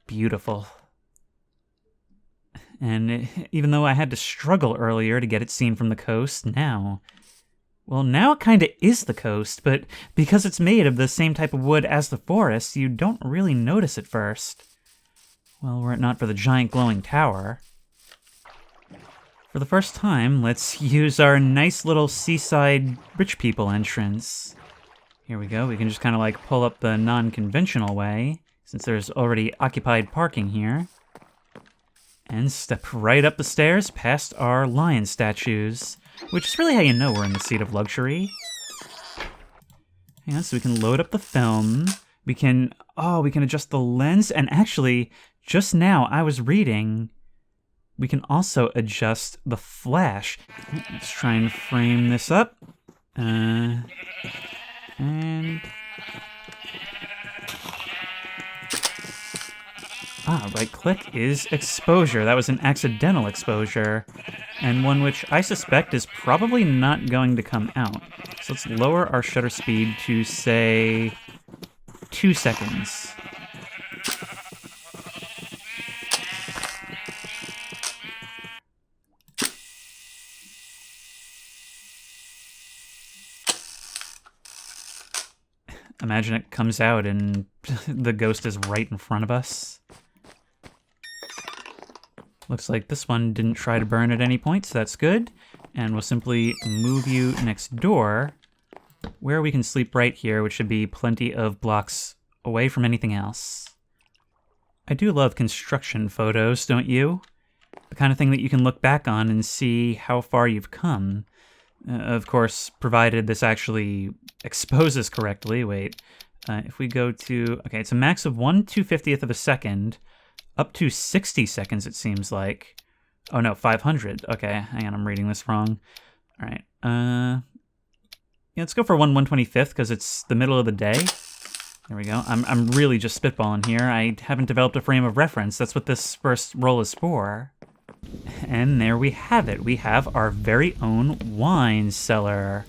Beautiful. And even though I had to struggle earlier to get it seen from the coast, now it kind of is the coast, but because it's made of the same type of wood as the forest, you don't really notice at first. Well, were it not for the giant glowing tower. For the first time, let's use our nice little seaside rich people entrance. Here we go, we can just kind of like pull up the non-conventional way, since there's already occupied parking here. And step right up the stairs past our lion statues, which is really how you know we're in the seat of luxury. Yeah, so we can load up the film. We can adjust the lens, and actually, just now I was reading, we can also adjust the flash. Let's try and frame this up. And right click is exposure. That was an accidental exposure, and one which I suspect is probably not going to come out. So let's lower our shutter speed to, say, 2 seconds. Imagine it comes out and the ghost is right in front of us. Looks like this one didn't try to burn at any point, so that's good. And we'll simply move you next door, where we can sleep right here, which should be plenty of blocks away from anything else. I do love construction photos, don't you? The kind of thing that you can look back on and see how far you've come. Of course, provided this actually exposes correctly. Wait, if we go to... Okay, it's a max of 1/250th of a second, up to 60 seconds, it seems like. Oh no, 500. Okay, hang on, I'm reading this wrong. All right, yeah, let's go for 1/125th, because it's the middle of the day. There we go. I'm really just spitballing here. I haven't developed a frame of reference. That's what this first roll is for. And there we have it. We have our very own wine cellar.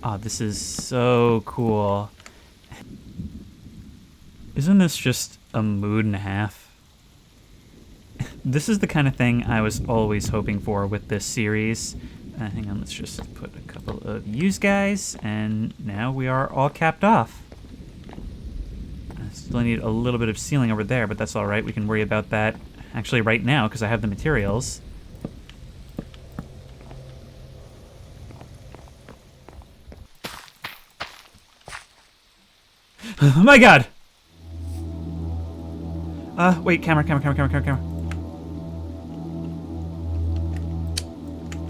Oh, this is so cool. Isn't this just a mood and a half? This is the kind of thing I was always hoping for with this series. Hang on, let's just put a couple of use guys, and now we are all capped off. I still need a little bit of ceiling over there, but that's all right. We can worry about that actually right now, because I have the materials. Oh my god! Wait, camera.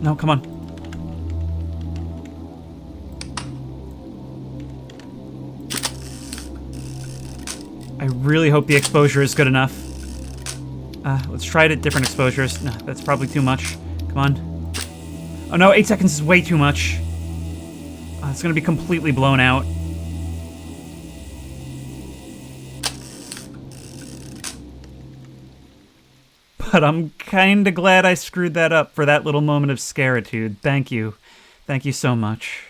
No, come on. I really hope the exposure is good enough. Let's try it at different exposures. No, that's probably too much. Come on. Oh no, 8 seconds is way too much. It's gonna be completely blown out. But but I'm kinda glad I screwed that up for that little moment of scaritude. Thank you. Thank you so much.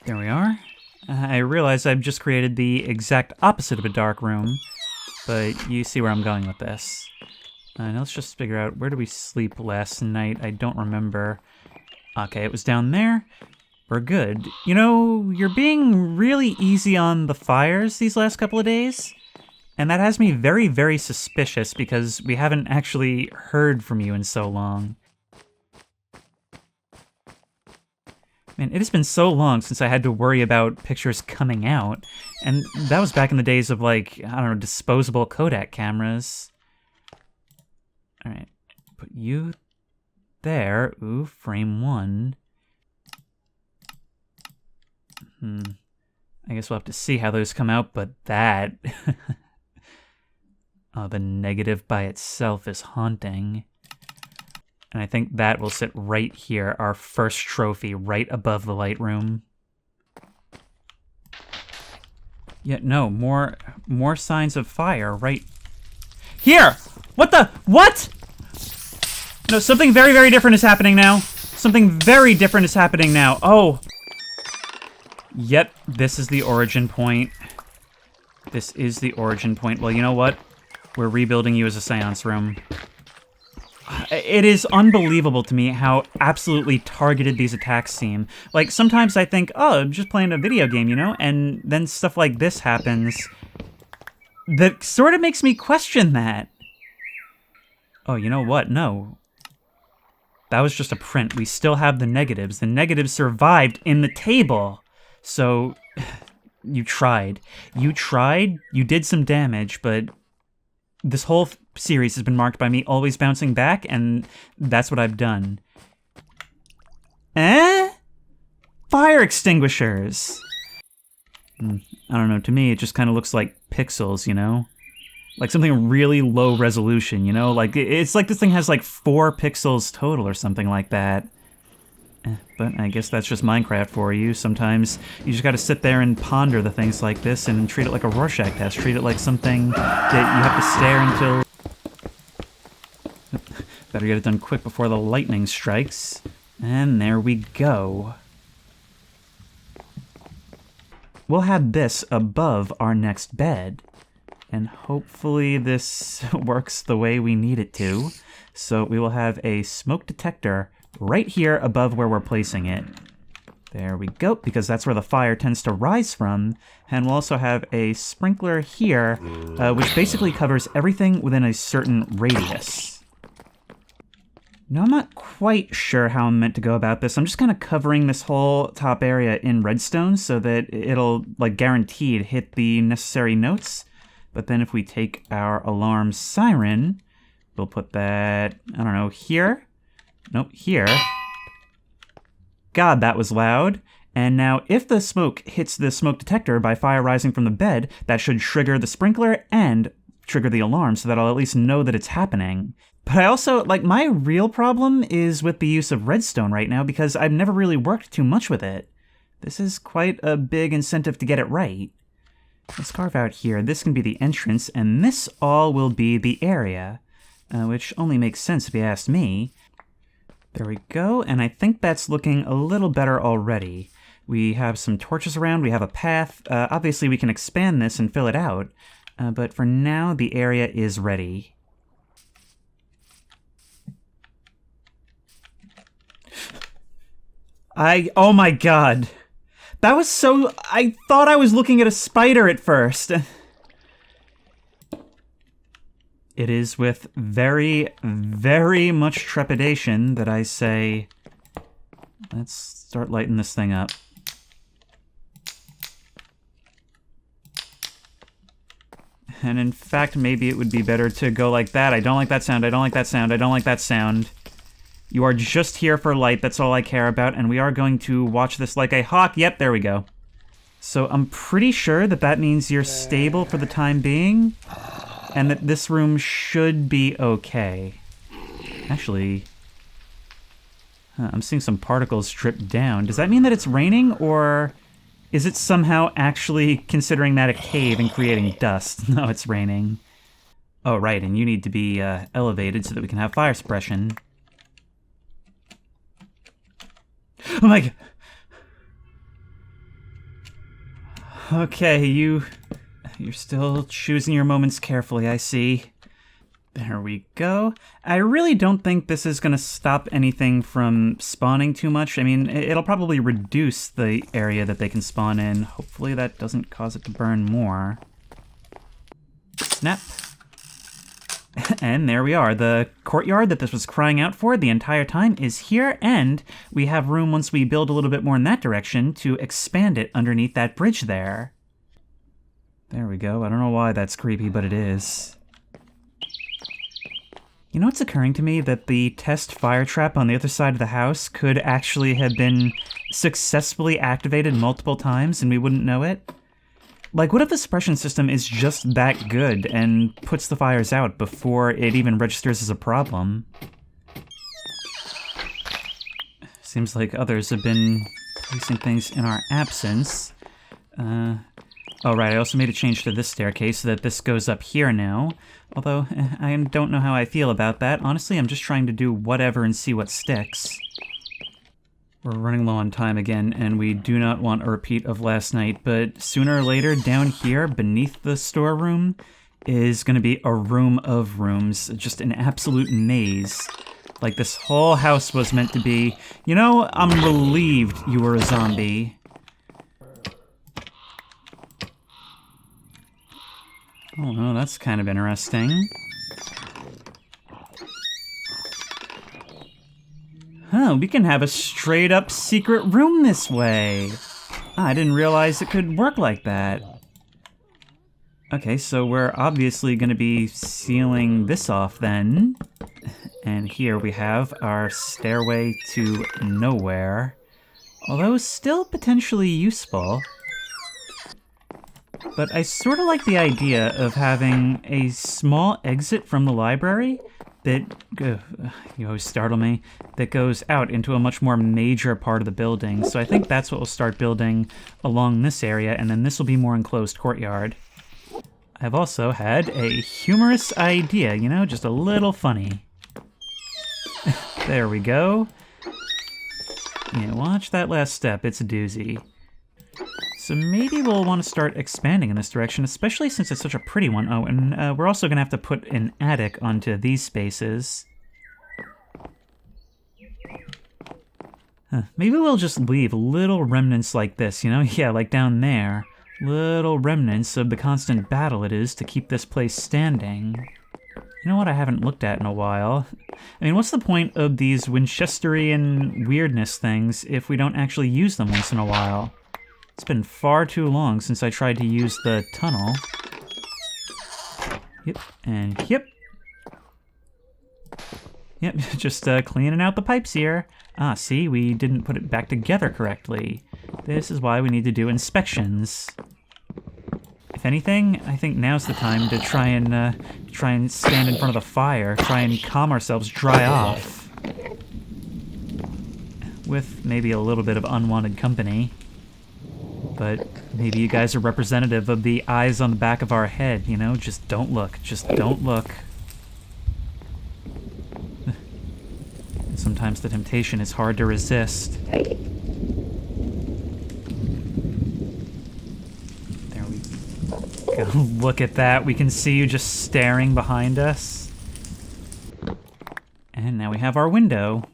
There we are. I realize I've just created the exact opposite of a dark room, but you see where I'm going with this. Now let's just figure out, where did we sleep last night? I don't remember. Okay, it was down there. We're good. You know, you're being really easy on the fires these last couple of days, and that has me very, very suspicious because we haven't actually heard from you in so long. Man, it has been so long since I had to worry about pictures coming out, and that was back in the days of, like, I don't know, disposable Kodak cameras. Alright, put you there. Ooh, frame 1. I guess we'll have to see how those come out, but that... oh, the negative by itself is haunting. And I think that will sit right here, our first trophy, right above the light room. Yeah, no, more signs of fire right here! What the? What? No, something very, very different is happening now. Something very different is happening now. Oh. Yep, this is the origin point. This is the origin point. Well, you know what? We're rebuilding you as a seance room. It is unbelievable to me how absolutely targeted these attacks seem. Like, sometimes I think, oh, I'm just playing a video game, you know? And then stuff like this happens that sort of makes me question that. Oh, you know what? No. That was just a print. We still have the negatives. The negatives survived in the table. So, you tried. You tried, you did some damage, but this whole series has been marked by me always bouncing back, and that's what I've done. Eh? Fire extinguishers! I don't know, to me it just kind of looks like pixels, you know? Like something really low resolution, you know? Like, it's like this thing has like 4 pixels total or something like that. But I guess that's just Minecraft for you. Sometimes you just gotta sit there and ponder the things like this and treat it like a Rorschach test. Treat it like something that you have to stare until... Better get it done quick before the lightning strikes. And there we go. We'll have this above our next bed. And hopefully this works the way we need it to. So we will have a smoke detector right here above where we're placing it. There we go, because that's where the fire tends to rise from. And we'll also have a sprinkler here, which basically covers everything within a certain radius. Now, I'm not quite sure how I'm meant to go about this. I'm just kind of covering this whole top area in redstone so that it'll, like, guaranteed hit the necessary notes. But then if we take our alarm siren, we'll put that, I don't know, here? Nope, here. God, that was loud. And now, if the smoke hits the smoke detector by fire rising from the bed, that should trigger the sprinkler and trigger the alarm so that I'll at least know that it's happening. But I also, like, my real problem is with the use of redstone right now because I've never really worked too much with it. This is quite a big incentive to get it right. Let's carve out here. This can be the entrance, and this all will be the area, which only makes sense if you ask me. There we go, and I think that's looking a little better already. We have some torches around, we have a path. Obviously we can expand this and fill it out, but for now the area is ready. Oh my god. That was so... I thought I was looking at a spider at first. It is with very, very much trepidation that I say, let's start lighting this thing up. And in fact, maybe it would be better to go like that. I don't like that sound, I don't like that sound, I don't like that sound. You are just here for light, that's all I care about, and we are going to watch this like a hawk. Yep, there we go. So I'm pretty sure that that means you're stable for the time being, and that this room should be okay. Actually, I'm seeing some particles drip down. Does that mean that it's raining, or is it somehow actually considering that a cave and creating dust? No, it's raining. Oh, right, and you need to be elevated so that we can have fire suppression. Oh my god! Okay, you're still choosing your moments carefully, I see. There we go. I really don't think this is going to stop anything from spawning too much. I mean, it'll probably reduce the area that they can spawn in. Hopefully that doesn't cause it to burn more. Snap. And there we are. The courtyard that this was crying out for the entire time is here, and we have room once we build a little bit more in that direction to expand it underneath that bridge there. There we go. I don't know why that's creepy, but it is. You know what's occurring to me? That the test fire trap on the other side of the house could actually have been successfully activated multiple times and we wouldn't know it? Like, what if the suppression system is just that good and puts the fires out before it even registers as a problem? Seems like others have been placing things in our absence. Oh right, I also made a change to this staircase so that this goes up here now. Although, I don't know how I feel about that. Honestly, I'm just trying to do whatever and see what sticks. We're running low on time again, and we do not want a repeat of last night, but sooner or later, down here, beneath the storeroom, is going to be a room of rooms. Just an absolute maze. Like this whole house was meant to be. You know, I'm relieved you were a zombie. Oh, no, that's kind of interesting. Huh, we can have a straight-up secret room this way. I didn't realize it could work like that. Okay, so we're obviously going to be sealing this off then. And here we have our stairway to nowhere. Although still potentially useful. But I sort of like the idea of having a small exit from the library that, you always startle me, that goes out into a much more major part of the building. So I think that's what we'll start building along this area, and then this will be more enclosed courtyard. I've also had a humorous idea, you know, just a little funny. There we go. Yeah, watch that last step, it's a doozy. So maybe we'll want to start expanding in this direction, especially since it's such a pretty one. Oh, and we're also going to have to put an attic onto these spaces. Huh. Maybe we'll just leave little remnants like this, you know? Yeah, like down there. Little remnants of the constant battle it is to keep this place standing. You know what I haven't looked at in a while? I mean, what's the point of these Winchesterian weirdness things if we don't actually use them once in a while? It's been far too long since I tried to use the tunnel. Yep, and yep. Yep, just cleaning out the pipes here. Ah, see, we didn't put it back together correctly. This is why we need to do inspections. If anything, I think now's the time to try and stand in front of the fire, try and calm ourselves, dry off. With maybe a little bit of unwanted company. But maybe you guys are representative of the eyes on the back of our head, you know? Just don't look. Just don't look. And sometimes the temptation is hard to resist. There we go. Look at that. We can see you just staring behind us. And now we have our window.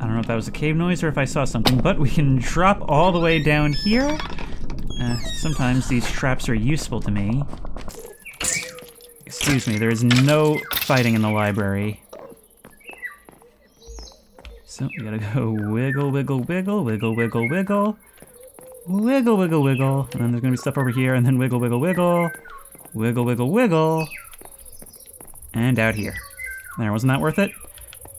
I don't know if that was a cave noise or if I saw something, but we can drop all the way down here. Sometimes these traps are useful to me. Excuse me, there is no fighting in the library. So we gotta go wiggle, wiggle, wiggle, wiggle, wiggle, wiggle. Wiggle, wiggle, wiggle. And then there's gonna be stuff over here, and then wiggle, wiggle, wiggle. Wiggle, wiggle, wiggle. And out here. There, wasn't that worth it?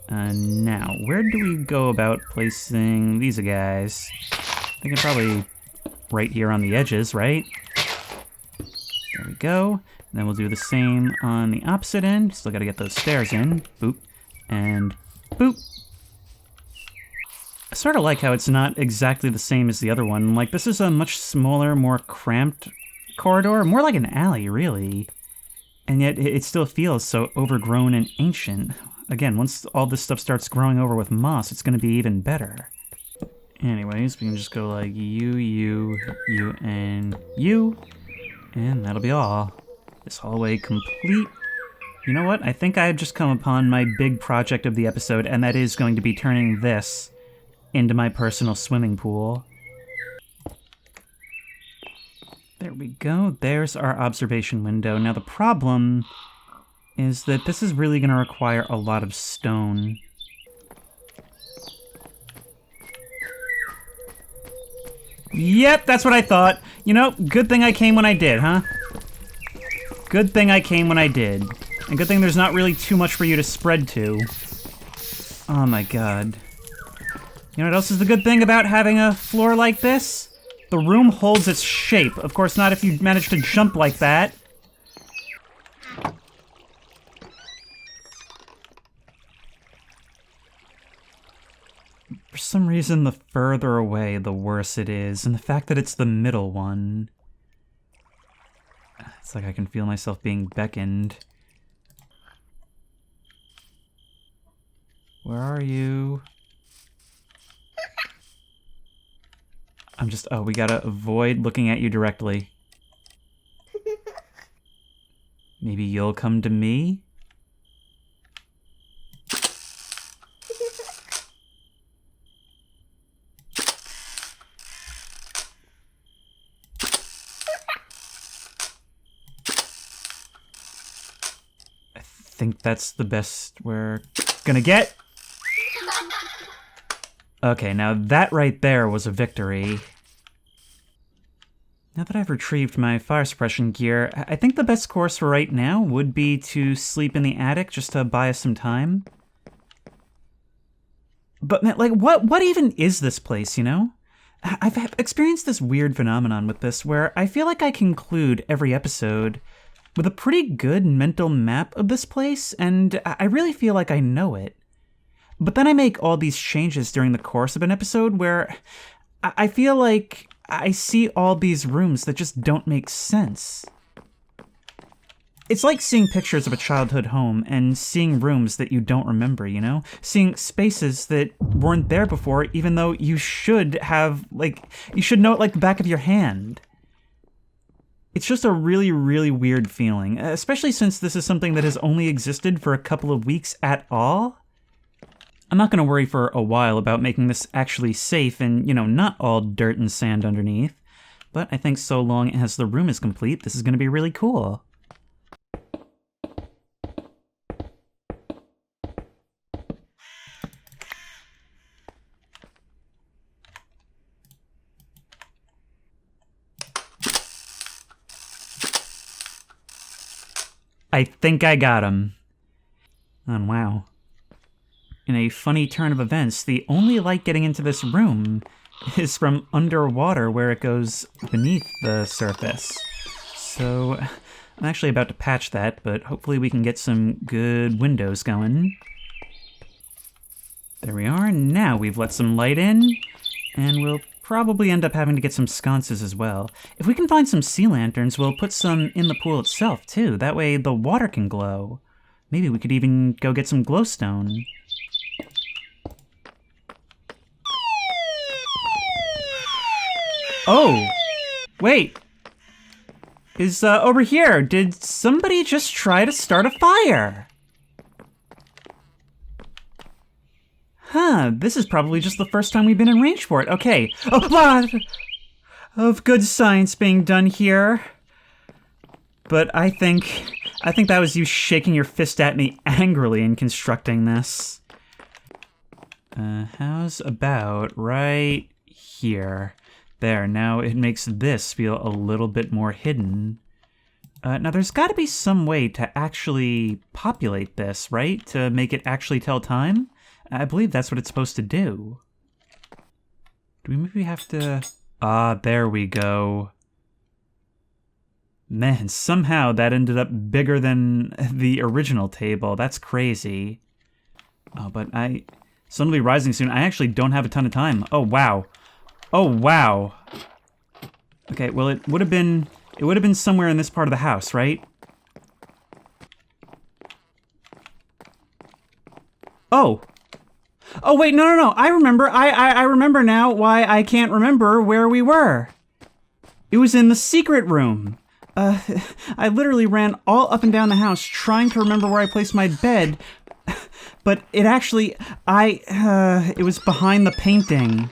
Now, where do we go about placing these guys? I think probably right here on the edges, right? There we go. And then we'll do the same on the opposite end. Still gotta get those stairs in. Boop. And boop. I sort of like how it's not exactly the same as the other one. Like, this is a much smaller, more cramped corridor, more like an alley, really. And yet, it still feels so overgrown and ancient. Again, once all this stuff starts growing over with moss, it's going to be even better. Anyways, we can just go like you, and you. And that'll be all. This hallway complete. You know what? I think I've just come upon my big project of the episode, and that is going to be turning this into my personal swimming pool. There we go. There's our observation window. Now the problem is that this is really going to require a lot of stone. Yep, that's what I thought. You know, good thing I came when I did, huh? Good thing I came when I did. And good thing there's not really too much for you to spread to. Oh my god. You know what else is the good thing about having a floor like this? The room holds its shape. Of course not if you manage to jump like that. For some reason, the further away, the worse it is. And the fact that it's the middle one... It's like I can feel myself being beckoned. Where are you? I'm just... Oh, we gotta avoid looking at you directly. Maybe you'll come to me? I think that's the best we're gonna get. Okay, now that right there was a victory. Now that I've retrieved my fire suppression gear, I think the best course for right now would be to sleep in the attic just to buy us some time. But man, like, what even is this place, you know? I've experienced this weird phenomenon with this where I feel like I conclude every episode with a pretty good mental map of this place, and I really feel like I know it. But then I make all these changes during the course of an episode where I feel like I see all these rooms that just don't make sense. It's like seeing pictures of a childhood home and seeing rooms that you don't remember, you know? Seeing spaces that weren't there before, even though you should have, like, you should know it like the back of your hand. It's just a really, really weird feeling, especially since this is something that has only existed for a couple of weeks at all. I'm not going to worry for a while about making this actually safe and, you know, not all dirt and sand underneath. But I think so long as the room is complete, this is going to be really cool. I think I got him. And wow. In a funny turn of events, the only light getting into this room is from underwater where it goes beneath the surface. So I'm actually about to patch that, but hopefully we can get some good windows going. There we are. Now we've let some light in, and we'll probably end up having to get some sconces as well. If we can find some sea lanterns, we'll put some in the pool itself, too. That way the water can glow. Maybe we could even go get some glowstone. Oh! Wait! Is, over here, did somebody just try to start a fire? Huh, this is probably just the first time we've been in range for it. Okay, a lot of good science being done here. But I think that was you shaking your fist at me angrily in constructing this. How's about right here? There, now it makes this feel a little bit more hidden. Now there's gotta be some way to actually populate this, right? To make it actually tell time? I believe that's what it's supposed to do. Do we maybe have to... Ah, there we go. Man, somehow that ended up bigger than the original table. That's crazy. Oh, but I Sun will be rising soon. I actually don't have a ton of time. Oh, wow. Oh, wow. Okay, well, it would have been somewhere in this part of the house, right? Oh. Oh, wait, no. I remember. I remember now why I can't remember where we were. It was in the secret room. I literally ran all up and down the house trying to remember where I placed my bed, but it actually, it was behind the painting.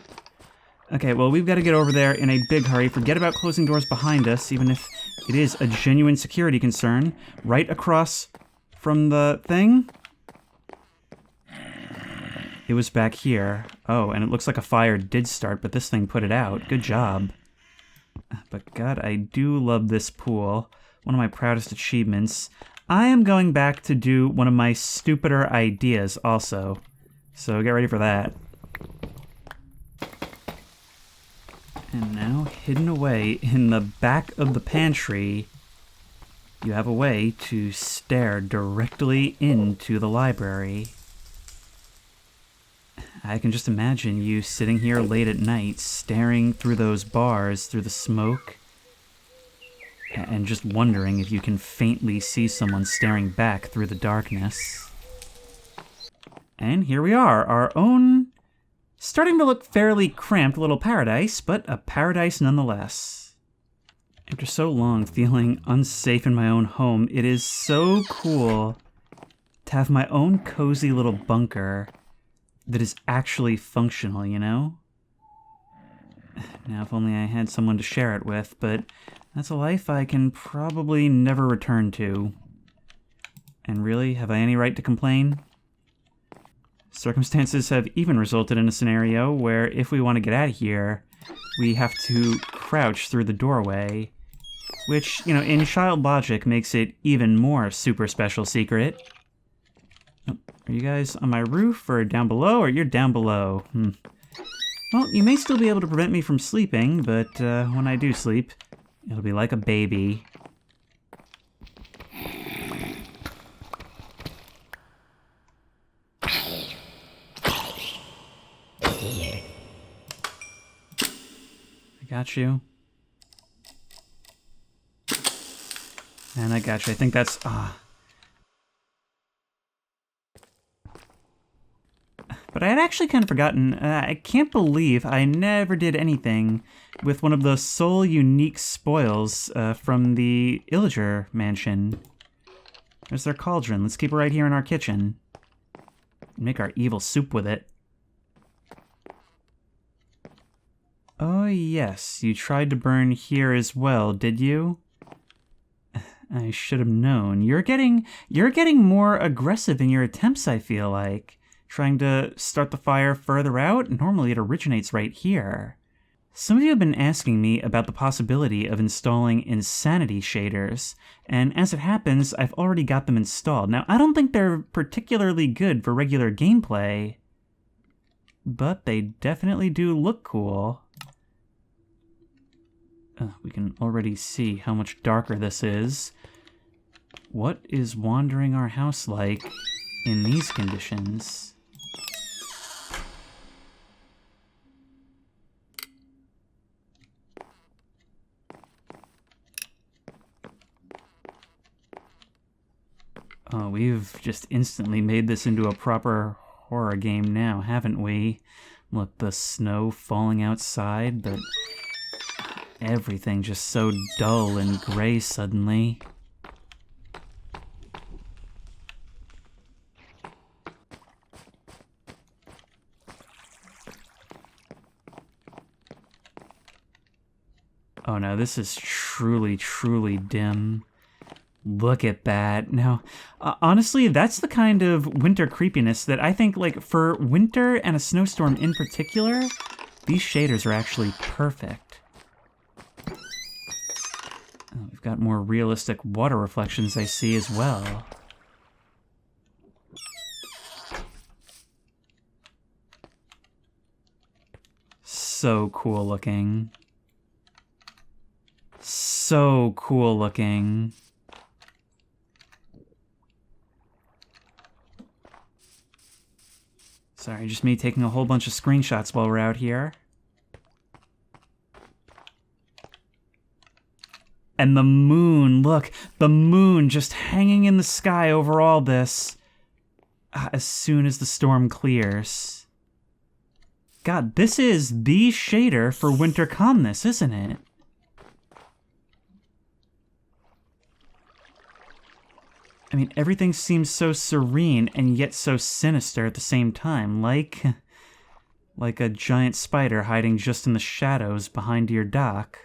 Okay, well, we've got to get over there in a big hurry. Forget about closing doors behind us, even if it is a genuine security concern. Right across from the thing? It was back here. Oh, and it looks like a fire did start, but this thing put it out. Good job. But God, I do love this pool. One of my proudest achievements. I am going back to do one of my stupider ideas also. So get ready for that. And now, hidden away in the back of the pantry, you have a way to stare directly into the library. I can just imagine you sitting here late at night, staring through those bars, through the smoke, and just wondering if you can faintly see someone staring back through the darkness. And here we are, our own, starting to look fairly cramped little paradise, but a paradise nonetheless. After so long feeling unsafe in my own home, it is so cool to have my own cozy little bunker that is actually functional, you know? Now, if only I had someone to share it with, but that's a life I can probably never return to. And really, have I any right to complain? Circumstances have even resulted in a scenario where if we want to get out of here, we have to crouch through the doorway, which, you know, in child logic makes it even more super special secret. Oh, are you guys on my roof or down below, or you're down below? Well, you may still be able to prevent me from sleeping, but when I do sleep, it'll be like a baby. Got you. And I got you. I think that's... But I had actually kind of forgotten. I can't believe I never did anything with one of the sole unique spoils from the Illager mansion. There's their cauldron. Let's keep it right here in our kitchen. Make our evil soup with it. Oh yes, you tried to burn here as well, did you? I should have known. You're getting more aggressive in your attempts, I feel like. Trying to start the fire further out? Normally it originates right here. Some of you have been asking me about the possibility of installing insanity shaders, and as it happens, I've already got them installed. Now, I don't think they're particularly good for regular gameplay, but they definitely do look cool. We can already see how much darker this is. What is wandering our house like in these conditions? Oh, we've just instantly made this into a proper horror game now, haven't we? Look, the snow falling outside, but everything just so dull and gray suddenly. Oh no, this is truly, truly dim. Look at that. Now, honestly, that's the kind of winter creepiness that I think, like, for winter and a snowstorm in particular, these shaders are actually perfect. Oh, we've got more realistic water reflections I see as well. So cool looking. So cool looking. Sorry, just me taking a whole bunch of screenshots while we're out here. And the moon, look, the moon just hanging in the sky over all this. As soon as the storm clears. God, this is the shader for winter calmness, isn't it? I mean, everything seems so serene and yet so sinister at the same time, like a giant spider hiding just in the shadows behind your dock.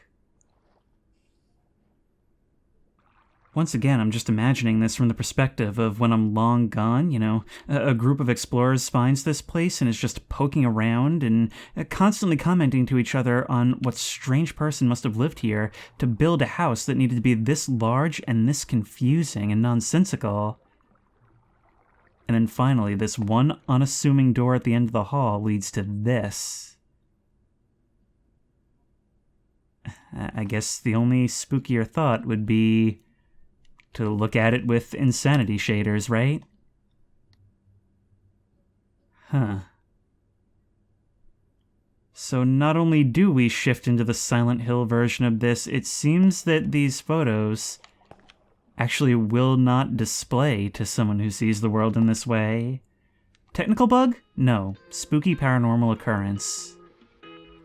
Once again, I'm just imagining this from the perspective of when I'm long gone, you know, a group of explorers finds this place and is just poking around and constantly commenting to each other on what strange person must have lived here to build a house that needed to be this large and this confusing and nonsensical. And then finally, this one unassuming door at the end of the hall leads to this. I guess the only spookier thought would be to look at it with insanity shaders, right? Huh. So not only do we shift into the Silent Hill version of this, it seems that these photos actually will not display to someone who sees the world in this way. Technical bug? No. Spooky paranormal occurrence.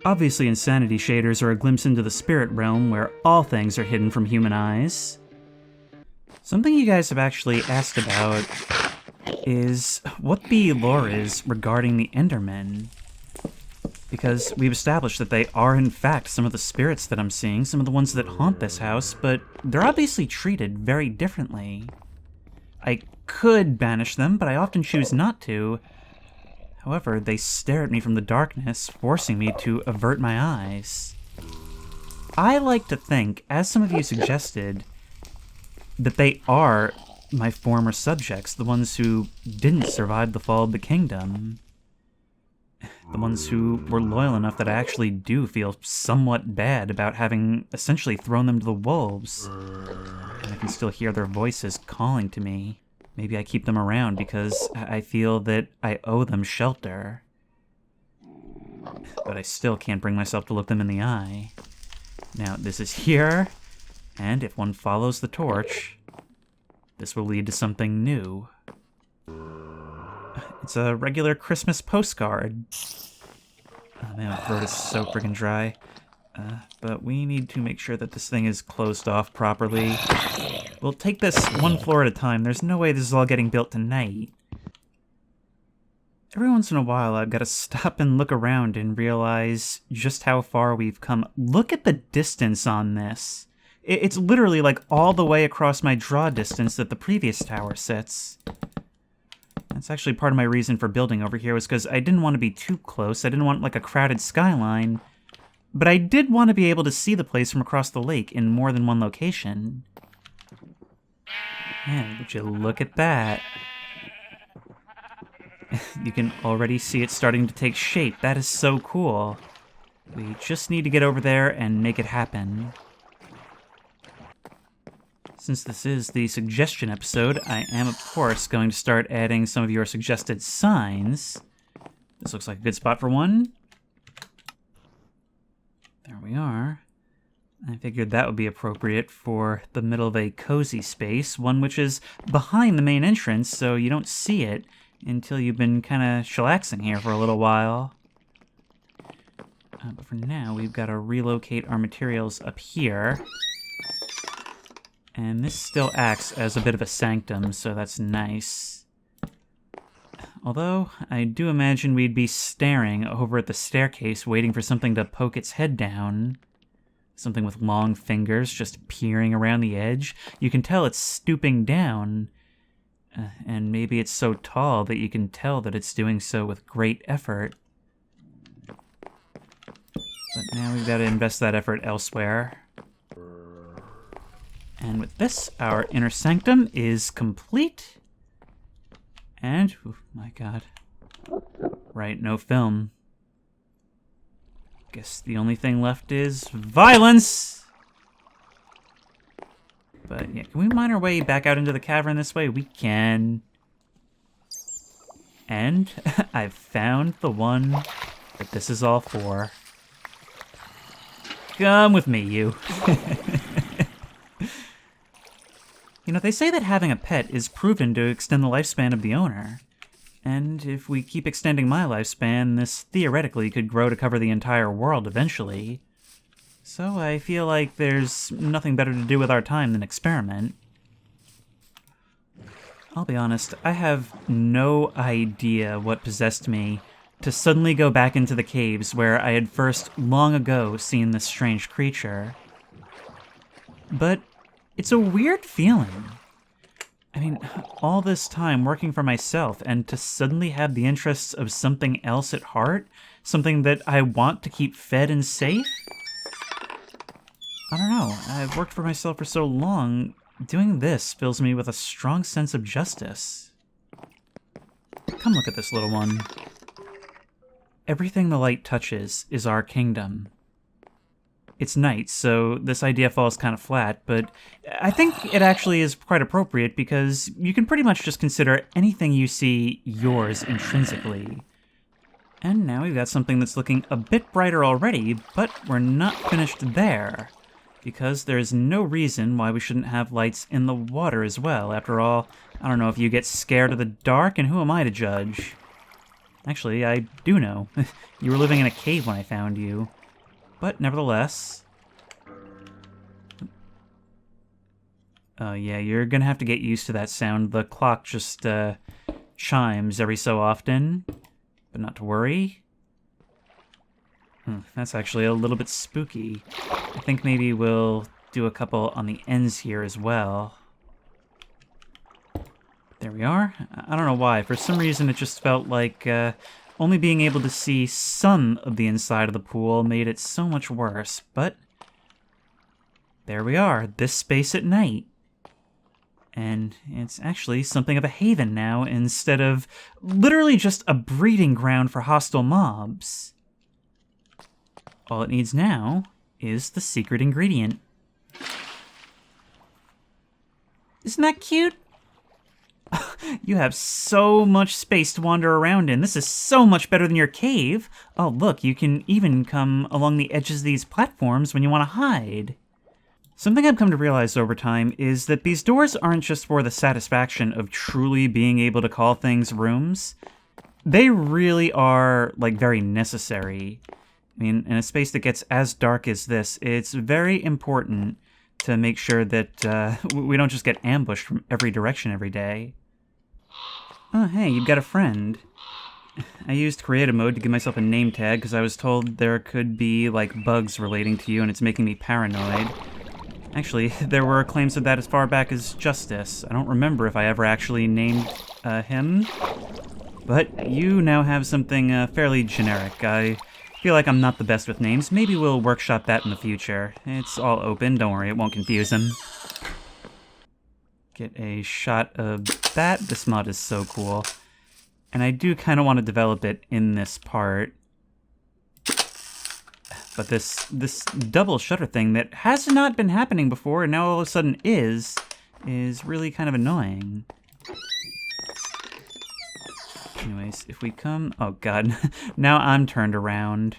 Obviously, insanity shaders are a glimpse into the spirit realm where all things are hidden from human eyes. Something you guys have actually asked about is what the lore is regarding the Endermen. Because we've established that they are in fact some of the spirits that I'm seeing, some of the ones that haunt this house, but they're obviously treated very differently. I could banish them, but I often choose not to. However, they stare at me from the darkness, forcing me to avert my eyes. I like to think, as some of you suggested, that they are my former subjects, the ones who didn't survive the fall of the kingdom. The ones who were loyal enough that I actually do feel somewhat bad about having essentially thrown them to the wolves. And I can still hear their voices calling to me. Maybe I keep them around because I feel that I owe them shelter. But I still can't bring myself to look them in the eye. Now, this is here. And if one follows the torch, this will lead to something new. It's a regular Christmas postcard. Oh man, my throat is so freaking dry. But we need to make sure that this thing is closed off properly. We'll take this one floor at a time. There's no way this is all getting built tonight. Every once in a while, I've got to stop and look around and realize just how far we've come. Look at the distance on this. It's literally like all the way across my draw distance that the previous tower sits. That's actually part of my reason for building over here was because I didn't want to be too close. I didn't want like a crowded skyline. But I did want to be able to see the place from across the lake in more than one location. Man, would you look at that? You can already see it starting to take shape. That is so cool. We just need to get over there and make it happen. Since this is the suggestion episode, I am, of course, going to start adding some of your suggested signs. This looks like a good spot for one. There we are. I figured that would be appropriate for the middle of a cozy space, one which is behind the main entrance, so you don't see it until you've been kind of chillaxing here for a little while. But for now, we've got to relocate our materials up here. And this still acts as a bit of a sanctum, so that's nice. Although, I do imagine we'd be staring over at the staircase waiting for something to poke its head down. Something with long fingers just peering around the edge. You can tell it's stooping down. And maybe it's so tall that you can tell that it's doing so with great effort. But now we've got to invest that effort elsewhere. And with this, our inner sanctum is complete. And, oh my god. Right, no film. Guess the only thing left is violence! But yeah, can we mine our way back out into the cavern this way? We can. And I've found the one that this is all for. Come with me, you. You know, they say that having a pet is proven to extend the lifespan of the owner. And if we keep extending my lifespan, this theoretically could grow to cover the entire world eventually. So I feel like there's nothing better to do with our time than experiment. I'll be honest, I have no idea what possessed me to suddenly go back into the caves where I had first long ago seen this strange creature. But it's a weird feeling. I mean, all this time working for myself, and to suddenly have the interests of something else at heart, something that I want to keep fed and safe? I don't know, I've worked for myself for so long, doing this fills me with a strong sense of justice. Come look at this little one. Everything the light touches is our kingdom. It's night, so this idea falls kind of flat, but I think it actually is quite appropriate because you can pretty much just consider anything you see yours intrinsically. And now we've got something that's looking a bit brighter already, but we're not finished there. Because there's no reason why we shouldn't have lights in the water as well. After all, I don't know if you get scared of the dark, and who am I to judge? Actually, I do know. You were living in a cave when I found you. But nevertheless... yeah, you're gonna have to get used to that sound. The clock just, chimes every so often. But not to worry. That's actually a little bit spooky. I think maybe we'll do a couple on the ends here as well. There we are. I don't know why. For some reason, it just felt like only being able to see some of the inside of the pool made it so much worse. But there we are. This space at night. And it's actually something of a haven now instead of literally just a breeding ground for hostile mobs. All it needs now is the secret ingredient. Isn't that cute? You have so much space to wander around in. This is so much better than your cave. Oh, look, you can even come along the edges of these platforms when you want to hide. Something I've come to realize over time is that these doors aren't just for the satisfaction of truly being able to call things rooms. They really are, like, very necessary. I mean, in a space that gets as dark as this, it's very important to make sure that we don't just get ambushed from every direction every day. Oh, hey, you've got a friend. I used creative mode to give myself a name tag because I was told there could be, like, bugs relating to you and it's making me paranoid. Actually, there were claims of that as far back as Justice. I don't remember if I ever actually named him. But you now have something fairly generic. I feel like I'm not the best with names. Maybe we'll workshop that in the future. It's all open, don't worry, it won't confuse him. Get a shot of that. This mod is so cool. And I do kind of want to develop it in this part. But this double shutter thing that has not been happening before and now all of a sudden is really kind of annoying. Anyways, if we come... Oh, God. Now I'm turned around.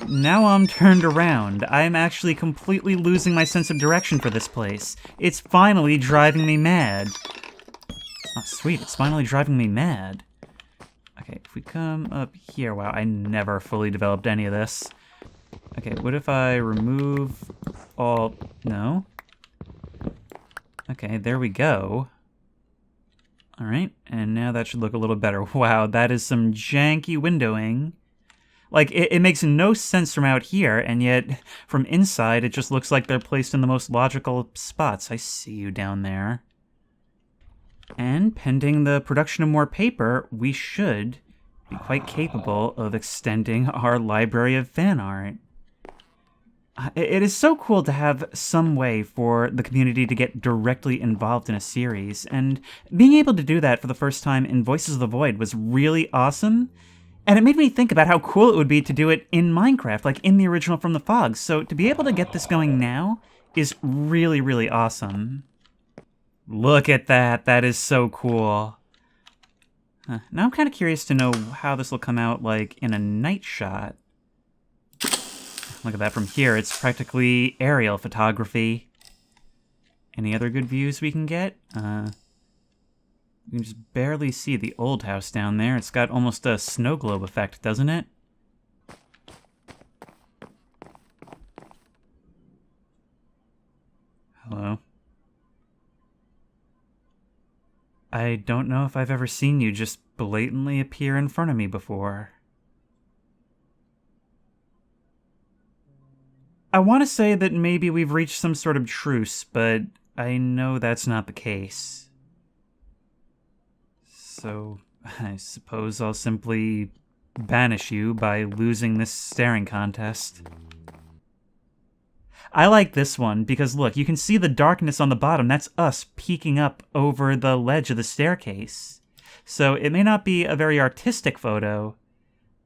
Now I'm turned around. I'm actually completely losing my sense of direction for this place. It's finally driving me mad. Oh, sweet. It's finally driving me mad. Okay, if we come up here... Wow, I never fully developed any of this. Okay, what if I remove all... No? Okay, there we go. Alright, and now that should look a little better. Wow, that is some janky windowing. Like, it makes no sense from out here, and yet from inside it just looks like they're placed in the most logical spots. I see you down there. And pending the production of more paper, we should be quite capable of extending our library of fan art. It is so cool to have some way for the community to get directly involved in a series, and being able to do that for the first time in Voices of the Void was really awesome, and it made me think about how cool it would be to do it in Minecraft, like in the original From the Fog, so to be able to get this going now is really, really awesome. Look at that, that is so cool. Now I'm kind of curious to know how this will come out, like, in a night shot. Look at that from here. It's practically aerial photography. Any other good views we can get? You can just barely see the old house down there. It's got almost a snow globe effect, doesn't it? Hello? I don't know if I've ever seen you just blatantly appear in front of me before. I want to say that maybe we've reached some sort of truce, but I know that's not the case. So, I suppose I'll simply banish you by losing this staring contest. I like this one because, look, you can see the darkness on the bottom. That's us peeking up over the ledge of the staircase. So it may not be a very artistic photo,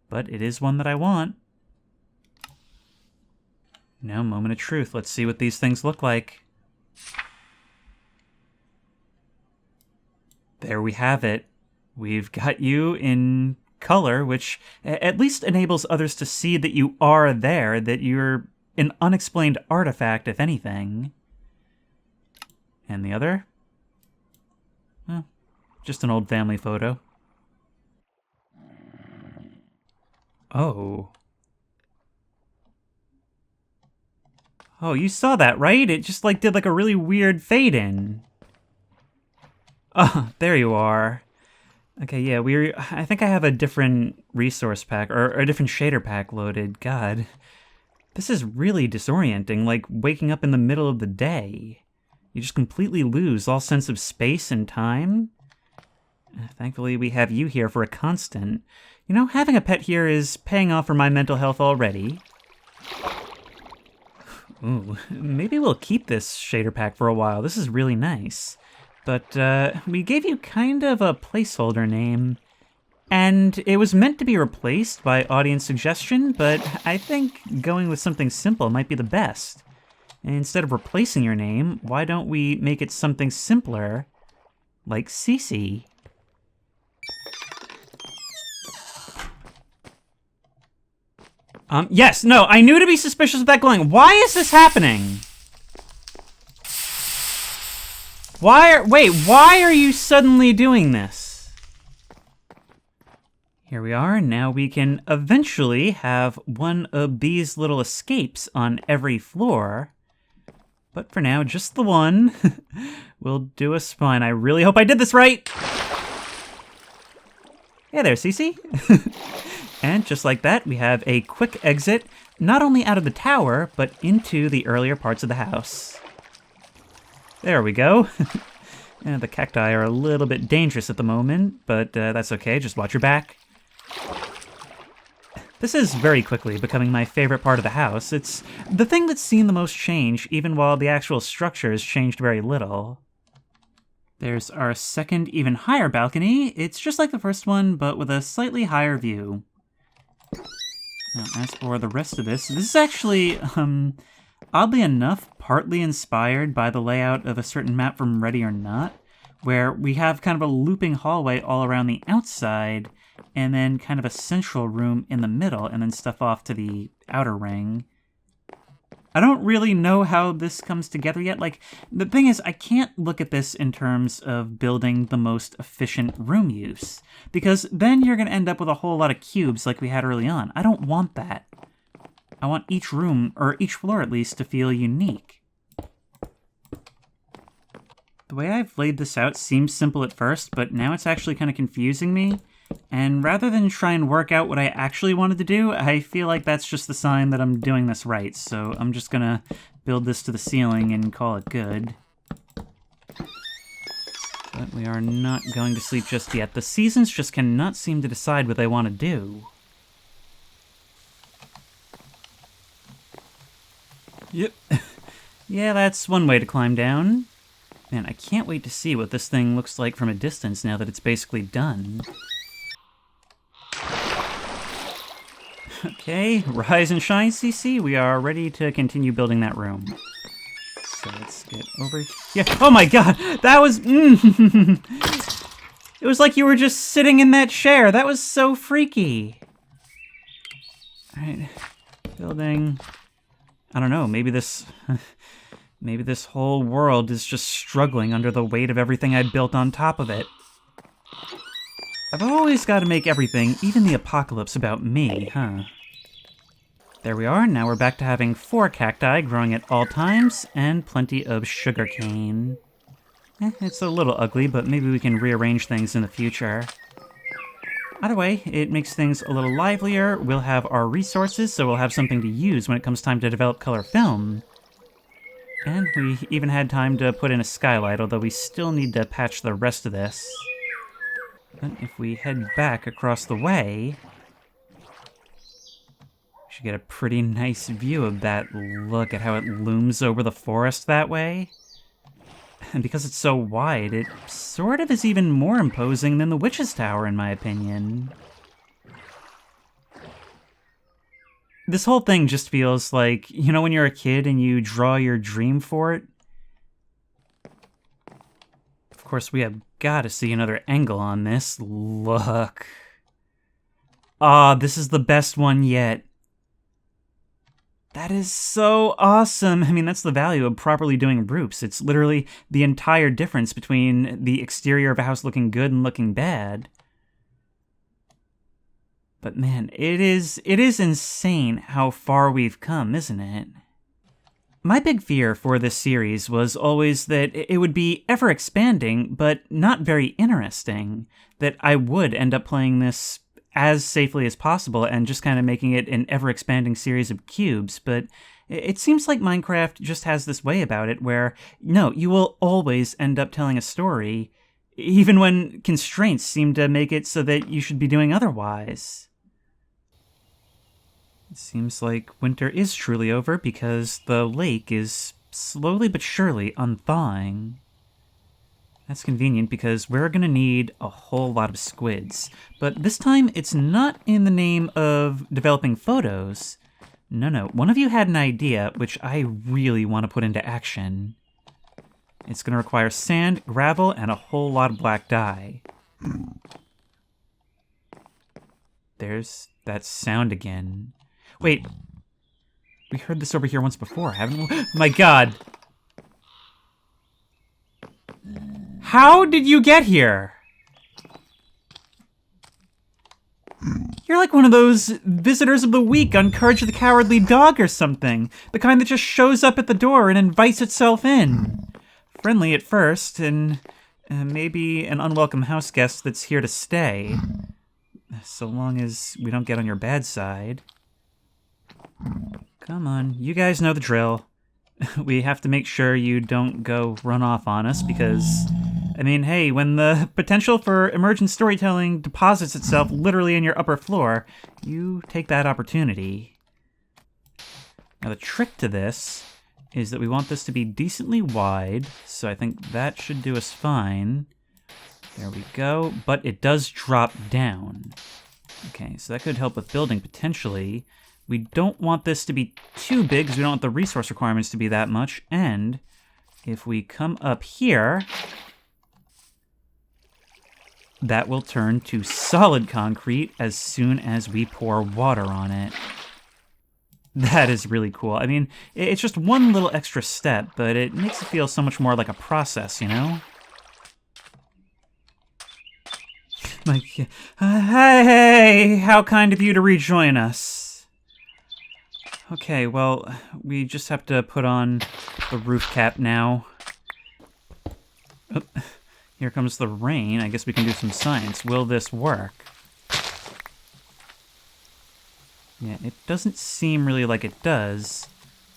but it is one that I want. Now, moment of truth. Let's see what these things look like. There we have it. We've got you in color, which at least enables others to see that you are there, that you're an unexplained artifact, if anything. And the other? Well, just an old family photo. Oh. Oh, you saw that, right? It just, like, did, like, a really weird fade-in. Oh, there you are. Okay, yeah, I think I have a different resource pack, or a different shader pack loaded. God. This is really disorienting, like waking up in the middle of the day. You just completely lose all sense of space and time. Thankfully, we have you here for a constant. You know, having a pet here is paying off for my mental health already. Ooh, maybe we'll keep this shader pack for a while. This is really nice. But we gave you kind of a placeholder name. And it was meant to be replaced by audience suggestion, but I think going with something simple might be the best. And instead of replacing your name, why don't we make it something simpler, like Cece? Yes, no, I knew to be suspicious of that glowing. Why is this happening? Wait, why are you suddenly doing this? Here we are, now we can eventually have one of these little escapes on every floor. But for now, just the one will do us fine. I really hope I did this right! Hey there, Cece. And just like that, we have a quick exit, not only out of the tower, but into the earlier parts of the house. There we go. The cacti are a little bit dangerous at the moment, but that's okay, just watch your back. This is very quickly becoming my favorite part of the house. It's the thing that's seen the most change, even while the actual structure has changed very little. There's our second, even higher balcony. It's just like the first one, but with a slightly higher view. Now, as for the rest of this is actually, oddly enough, partly inspired by the layout of a certain map from Ready or Not, where we have kind of a looping hallway all around the outside, and then kind of a central room in the middle, and then stuff off to the outer ring. I don't really know how this comes together yet. Like, the thing is, I can't look at this in terms of building the most efficient room use, because then you're going to end up with a whole lot of cubes like we had early on. I don't want that. I want each room, or each floor at least, to feel unique. The way I've laid this out seems simple at first, but now it's actually kind of confusing me. And rather than try and work out what I actually wanted to do, I feel like that's just the sign that I'm doing this right. So I'm just gonna build this to the ceiling and call it good. But we are not going to sleep just yet. The seasons just cannot seem to decide what they want to do. Yep. Yeah, that's one way to climb down. Man, I can't wait to see what this thing looks like from a distance now that it's basically done. Okay, rise and shine, CC. We are ready to continue building that room. So let's get over here. Oh my god, that was... It was like you were just sitting in that chair. That was so freaky. All right, building. I don't know, maybe this whole world is just struggling under the weight of everything I built on top of it. I've always got to make everything, even the apocalypse, about me, huh? There we are, now we're back to having 4 cacti growing at all times, and plenty of sugarcane. It's a little ugly, but maybe we can rearrange things in the future. Either way, it makes things a little livelier, we'll have our resources, so we'll have something to use when it comes time to develop color film. And we even had time to put in a skylight, although we still need to patch the rest of this. But if we head back across the way, we should get a pretty nice view of that. Look at how it looms over the forest that way. And because it's so wide, it sort of is even more imposing than the Witch's Tower, in my opinion. This whole thing just feels like, you know when you're a kid and you draw your dream fort? Of course, we have got to see another angle on this. Look. Ah, this is the best one yet. That is so awesome. I mean, that's the value of properly doing roofs. It's literally the entire difference between the exterior of a house looking good and looking bad. But man, it is insane how far we've come, isn't it? My big fear for this series was always that it would be ever expanding, but not very interesting. That I would end up playing this as safely as possible and just kind of making it an ever-expanding series of cubes, but it seems like Minecraft just has this way about it where, no, you will always end up telling a story, even when constraints seem to make it so that you should be doing otherwise. It seems like winter is truly over because the lake is slowly but surely unthawing. That's convenient because we're going to need a whole lot of squids. But this time, it's not in the name of developing photos. No. One of you had an idea, which I really want to put into action. It's going to require sand, gravel, and a whole lot of black dye. There's that sound again. Wait. We heard this over here once before, haven't we? Oh my god! How did you get here? You're like one of those visitors of the week on Courage the Cowardly Dog or something. The kind that just shows up at the door and invites itself in. Friendly at first, and maybe an unwelcome house guest that's here to stay. So long as we don't get on your bad side. Come on, you guys know the drill. We have to make sure you don't go run off on us because, I mean, hey, when the potential for emergent storytelling deposits itself literally in your upper floor, you take that opportunity. Now the trick to this is that we want this to be decently wide, so I think that should do us fine. There we go, but it does drop down. Okay, so that could help with building potentially. We don't want this to be too big because we don't want the resource requirements to be that much. And if we come up here, that will turn to solid concrete as soon as we pour water on it. That is really cool. I mean, it's just one little extra step, but it makes it feel so much more like a process, you know? Like, hey, how kind of you to rejoin us. Okay, well, we just have to put on the roof cap now. Oh, here comes the rain. I guess we can do some science. Will this work? Yeah, it doesn't seem really like it does,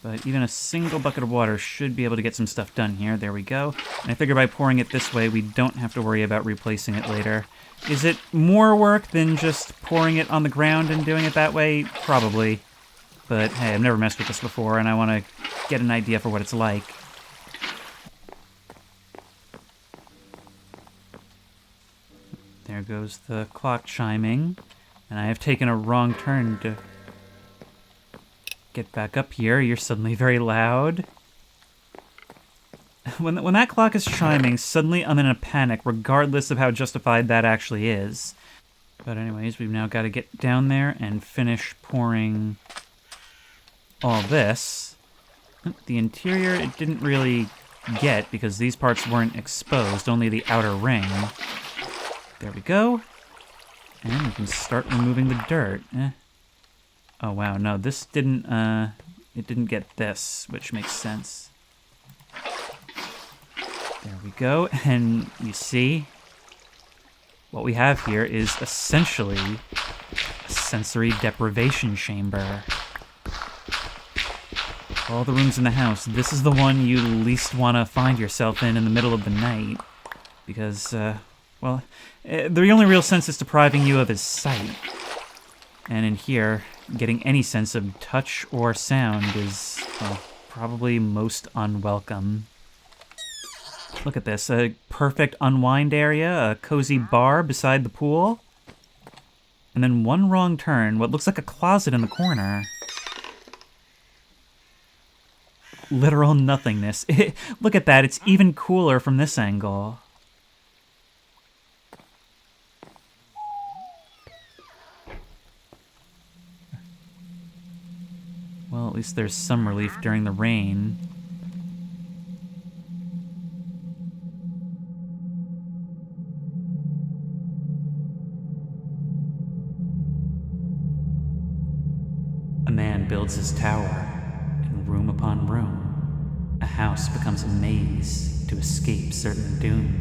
but even a single bucket of water should be able to get some stuff done here. There we go. And I figure by pouring it this way, we don't have to worry about replacing it later. Is it more work than just pouring it on the ground and doing it that way? Probably. But hey, I've never messed with this before, and I want to get an idea for what it's like. There goes the clock chiming, and I have taken a wrong turn to get back up here. You're suddenly very loud. When that clock is chiming, suddenly I'm in a panic, regardless of how justified that actually is. But anyways, we've now got to get down there and finish pouring all this. The interior, it didn't really get because these parts weren't exposed, only the outer ring. There we go. And we can start removing the dirt. Oh wow, no, this didn't, it didn't get this, which makes sense. There we go, and you see, what we have here is essentially a sensory deprivation chamber. All the rooms in the house, this is the one you least want to find yourself in the middle of the night. Because, well, the only real sense it's depriving you of is sight. And in here, getting any sense of touch or sound is, well, probably most unwelcome. Look at this, a perfect unwind area, a cozy bar beside the pool. And then one wrong turn, what looks like a closet in the corner. Literal nothingness. Look at that, it's even cooler from this angle. Well, at least there's some relief during the rain. A man builds his tower, and room upon room, a house becomes a maze to escape certain doom.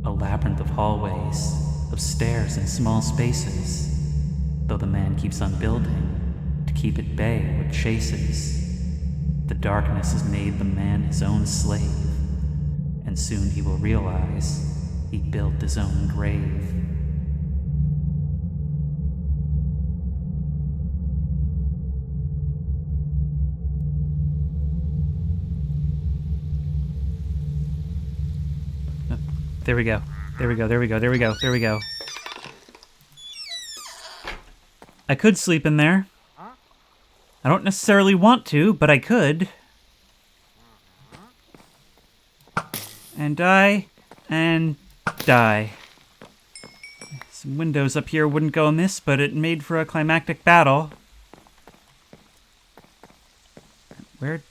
A labyrinth of hallways, of stairs and small spaces, though the man keeps on building, to keep at bay what chases. The darkness has made the man his own slave, and soon he will realize he built his own grave. There we go. There we go, there we go, there we go, there we go. I could sleep in there. I don't necessarily want to, but I could. And die, and die. Some windows up here wouldn't go amiss, but it made for a climactic battle. Where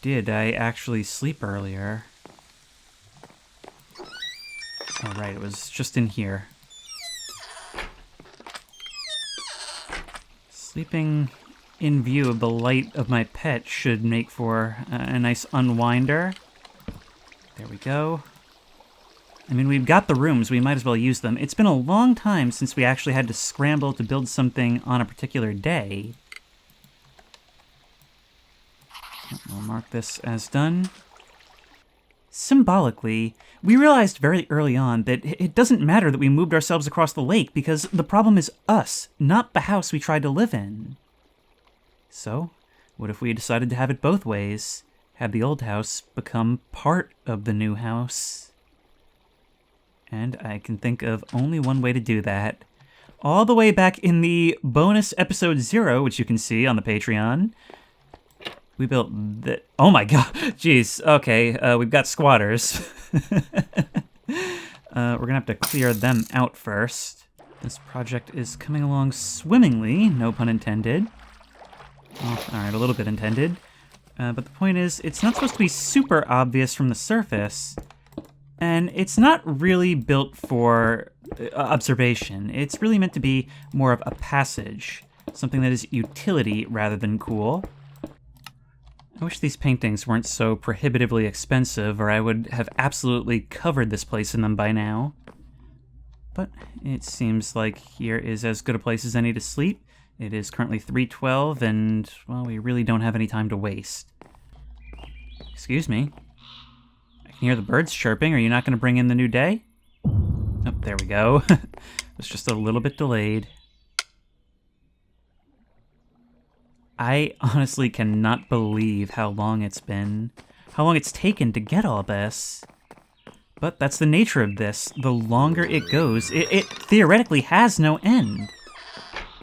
did I actually sleep earlier? Oh, right, it was just in here. Sleeping in view of the light of my pet should make for a nice unwinder. There we go. I mean, we've got the rooms, we might as well use them. It's been a long time since we actually had to scramble to build something on a particular day. I'll mark this as done. Symbolically, we realized very early on that it doesn't matter that we moved ourselves across the lake because the problem is us, not the house we tried to live in. So, what if we decided to have it both ways? Have the old house become part of the new house? And I can think of only one way to do that. All the way back in the bonus episode 0, which you can see on the Patreon, we built the... Oh my god, jeez, okay, we've got squatters. We're gonna have to clear them out first. This project is coming along swimmingly, no pun intended. Oh, alright, a little bit intended. But the point is, it's not supposed to be super obvious from the surface, and it's not really built for observation. It's really meant to be more of a passage, something that is utility rather than cool. I wish these paintings weren't so prohibitively expensive, or I would have absolutely covered this place in them by now. But it seems like here is as good a place as any to sleep. It is currently 3:12, and, well, we really don't have any time to waste. Excuse me. I can hear the birds chirping. Are you not going to bring in the new day? Oh, there we go. It was just a little bit delayed. I honestly cannot believe how long it's been, how long it's taken to get all this. But that's the nature of this. The longer it goes, it theoretically has no end.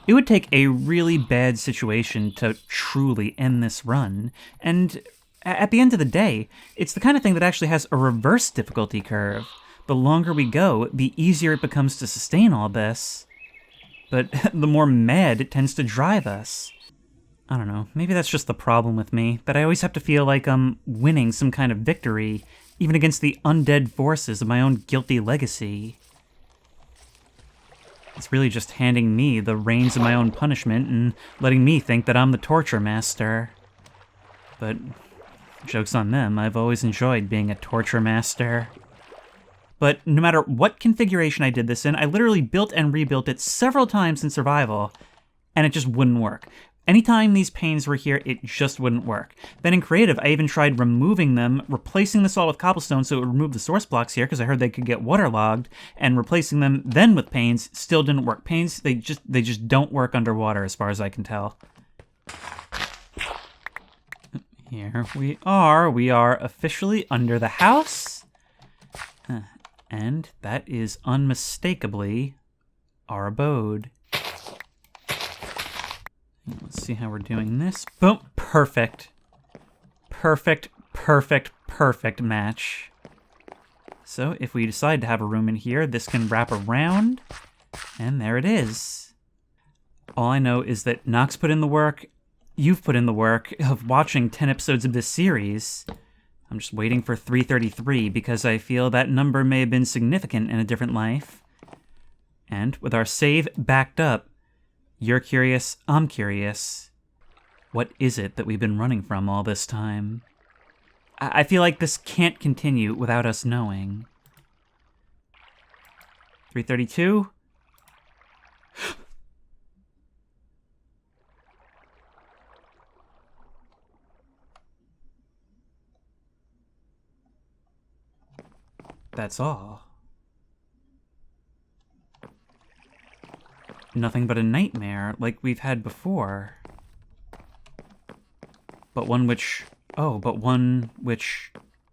It would take a really bad situation to truly end this run, and At the end of the day, it's the kind of thing that actually has a reverse difficulty curve. The longer we go, the easier it becomes to sustain all this. But the more mad it tends to drive us. I don't know, maybe that's just the problem with me, that I always have to feel like I'm winning some kind of victory, even against the undead forces of my own guilty legacy. It's really just handing me the reins of my own punishment and letting me think that I'm the torture master. But joke's on them, I've always enjoyed being a torture master. But no matter what configuration I did this in, I literally built and rebuilt it several times in survival, and it just wouldn't work. Anytime these panes were here, it just wouldn't work. Then in creative, I even tried removing them, replacing this all with cobblestone so it would remove the source blocks here, because I heard they could get waterlogged, and replacing them then with panes still didn't work. Panes, they just don't work underwater as far as I can tell. Here we are officially under the house. And that is unmistakably our abode. Let's see how we're doing this. Boom, perfect. Perfect, perfect, perfect match. So if we decide to have a room in here, this can wrap around, and there it is. All I know is that Nox put in the work, you've put in the work of watching 10 episodes of this series. I'm just waiting for 333 because I feel that number may have been significant in a different life. And with our save backed up, you're curious, I'm curious. What is it that we've been running from all this time? I feel like this can't continue without us knowing. 332? That's all. Nothing but a nightmare, like we've had before. But one which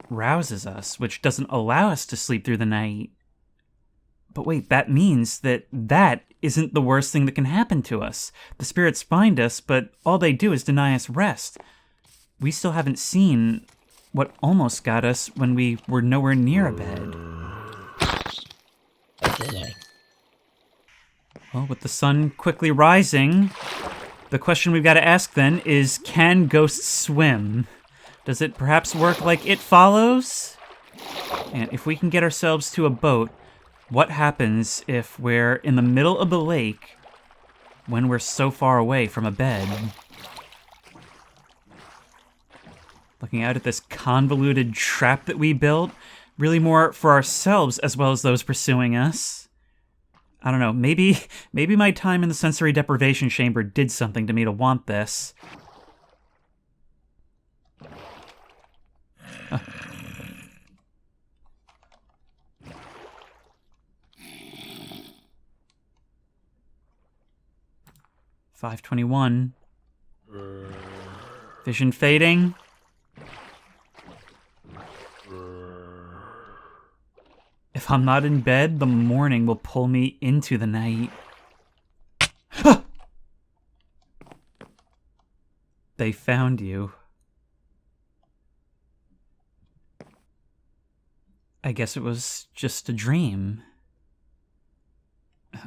rouses us, which doesn't allow us to sleep through the night. But wait, that means that isn't the worst thing that can happen to us. The spirits find us, but all they do is deny us rest. We still haven't seen what almost got us when we were nowhere near a bed. Well, with the sun quickly rising, the question we've got to ask then is, can ghosts swim? Does it perhaps work like It Follows? And if we can get ourselves to a boat, what happens if we're in the middle of the lake when we're so far away from a bed? Looking out at this convoluted trap that we built, really more for ourselves as well as those pursuing us. I don't know, maybe my time in the sensory deprivation chamber did something to me to want this. 5:21. Vision fading. If I'm not in bed, the morning will pull me into the night. They found you. I guess it was just a dream.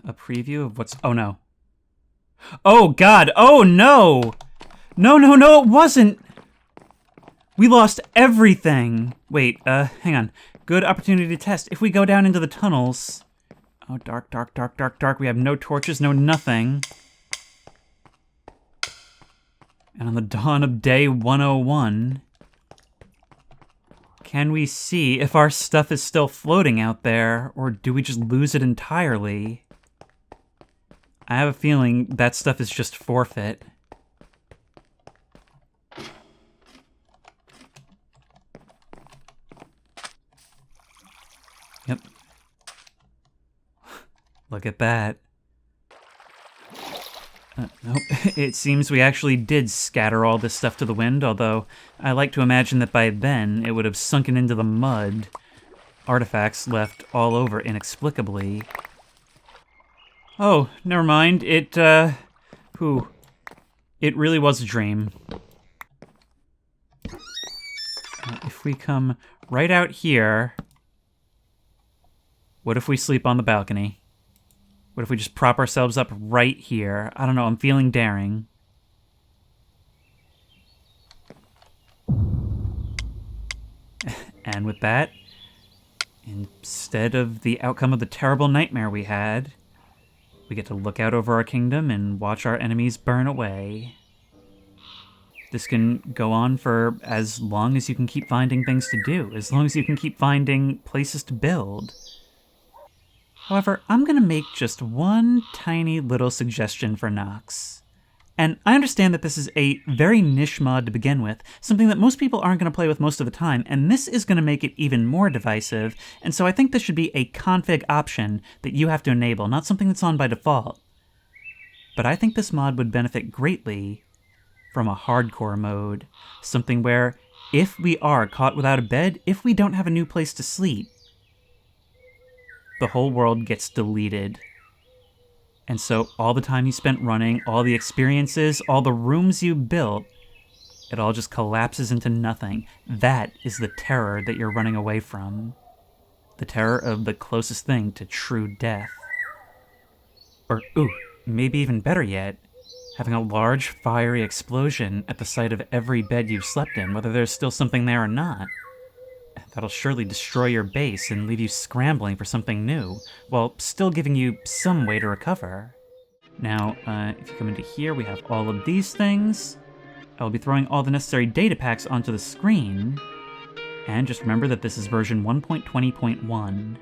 A preview of what's... Oh, no. Oh, God! Oh, no! No, it wasn't! We lost everything! Wait, hang on. Good opportunity to test. If we go down into the tunnels... Oh, dark, dark, dark, dark, dark. We have no torches, no nothing. And on the dawn of day 101... Can we see if our stuff is still floating out there, or do we just lose it entirely? I have a feeling that stuff is just forfeit. Yep. Look at that. Nope. It seems we actually did scatter all this stuff to the wind, although I like to imagine that by then it would have sunken into the mud. Artifacts left all over inexplicably. Oh, never mind. It really was a dream. if we come right out here? What if we sleep on the balcony? What if we just prop ourselves up right here? I don't know, I'm feeling daring. And with that, instead of the outcome of the terrible nightmare we had, we get to look out over our kingdom and watch our enemies burn away. This can go on for as long as you can keep finding things to do, as long as you can keep finding places to build. However, I'm going to make just one tiny little suggestion for Nox. And I understand that this is a very niche mod to begin with, something that most people aren't going to play with most of the time, and this is going to make it even more divisive, and so I think this should be a config option that you have to enable, not something that's on by default. But I think this mod would benefit greatly from a hardcore mode, something where if we are caught without a bed, if we don't have a new place to sleep, the whole world gets deleted. And so all the time you spent running, all the experiences, all the rooms you built, it all just collapses into nothing. That is the terror that you're running away from. The terror of the closest thing to true death. Or, ooh, maybe even better yet, having a large fiery explosion at the site of every bed you've slept in, whether there's still something there or not. That'll surely destroy your base and leave you scrambling for something new, while still giving you some way to recover. Now, if you come into here, we have all of these things. I will be throwing all the necessary data packs onto the screen. And just remember that this is version 1.20.1.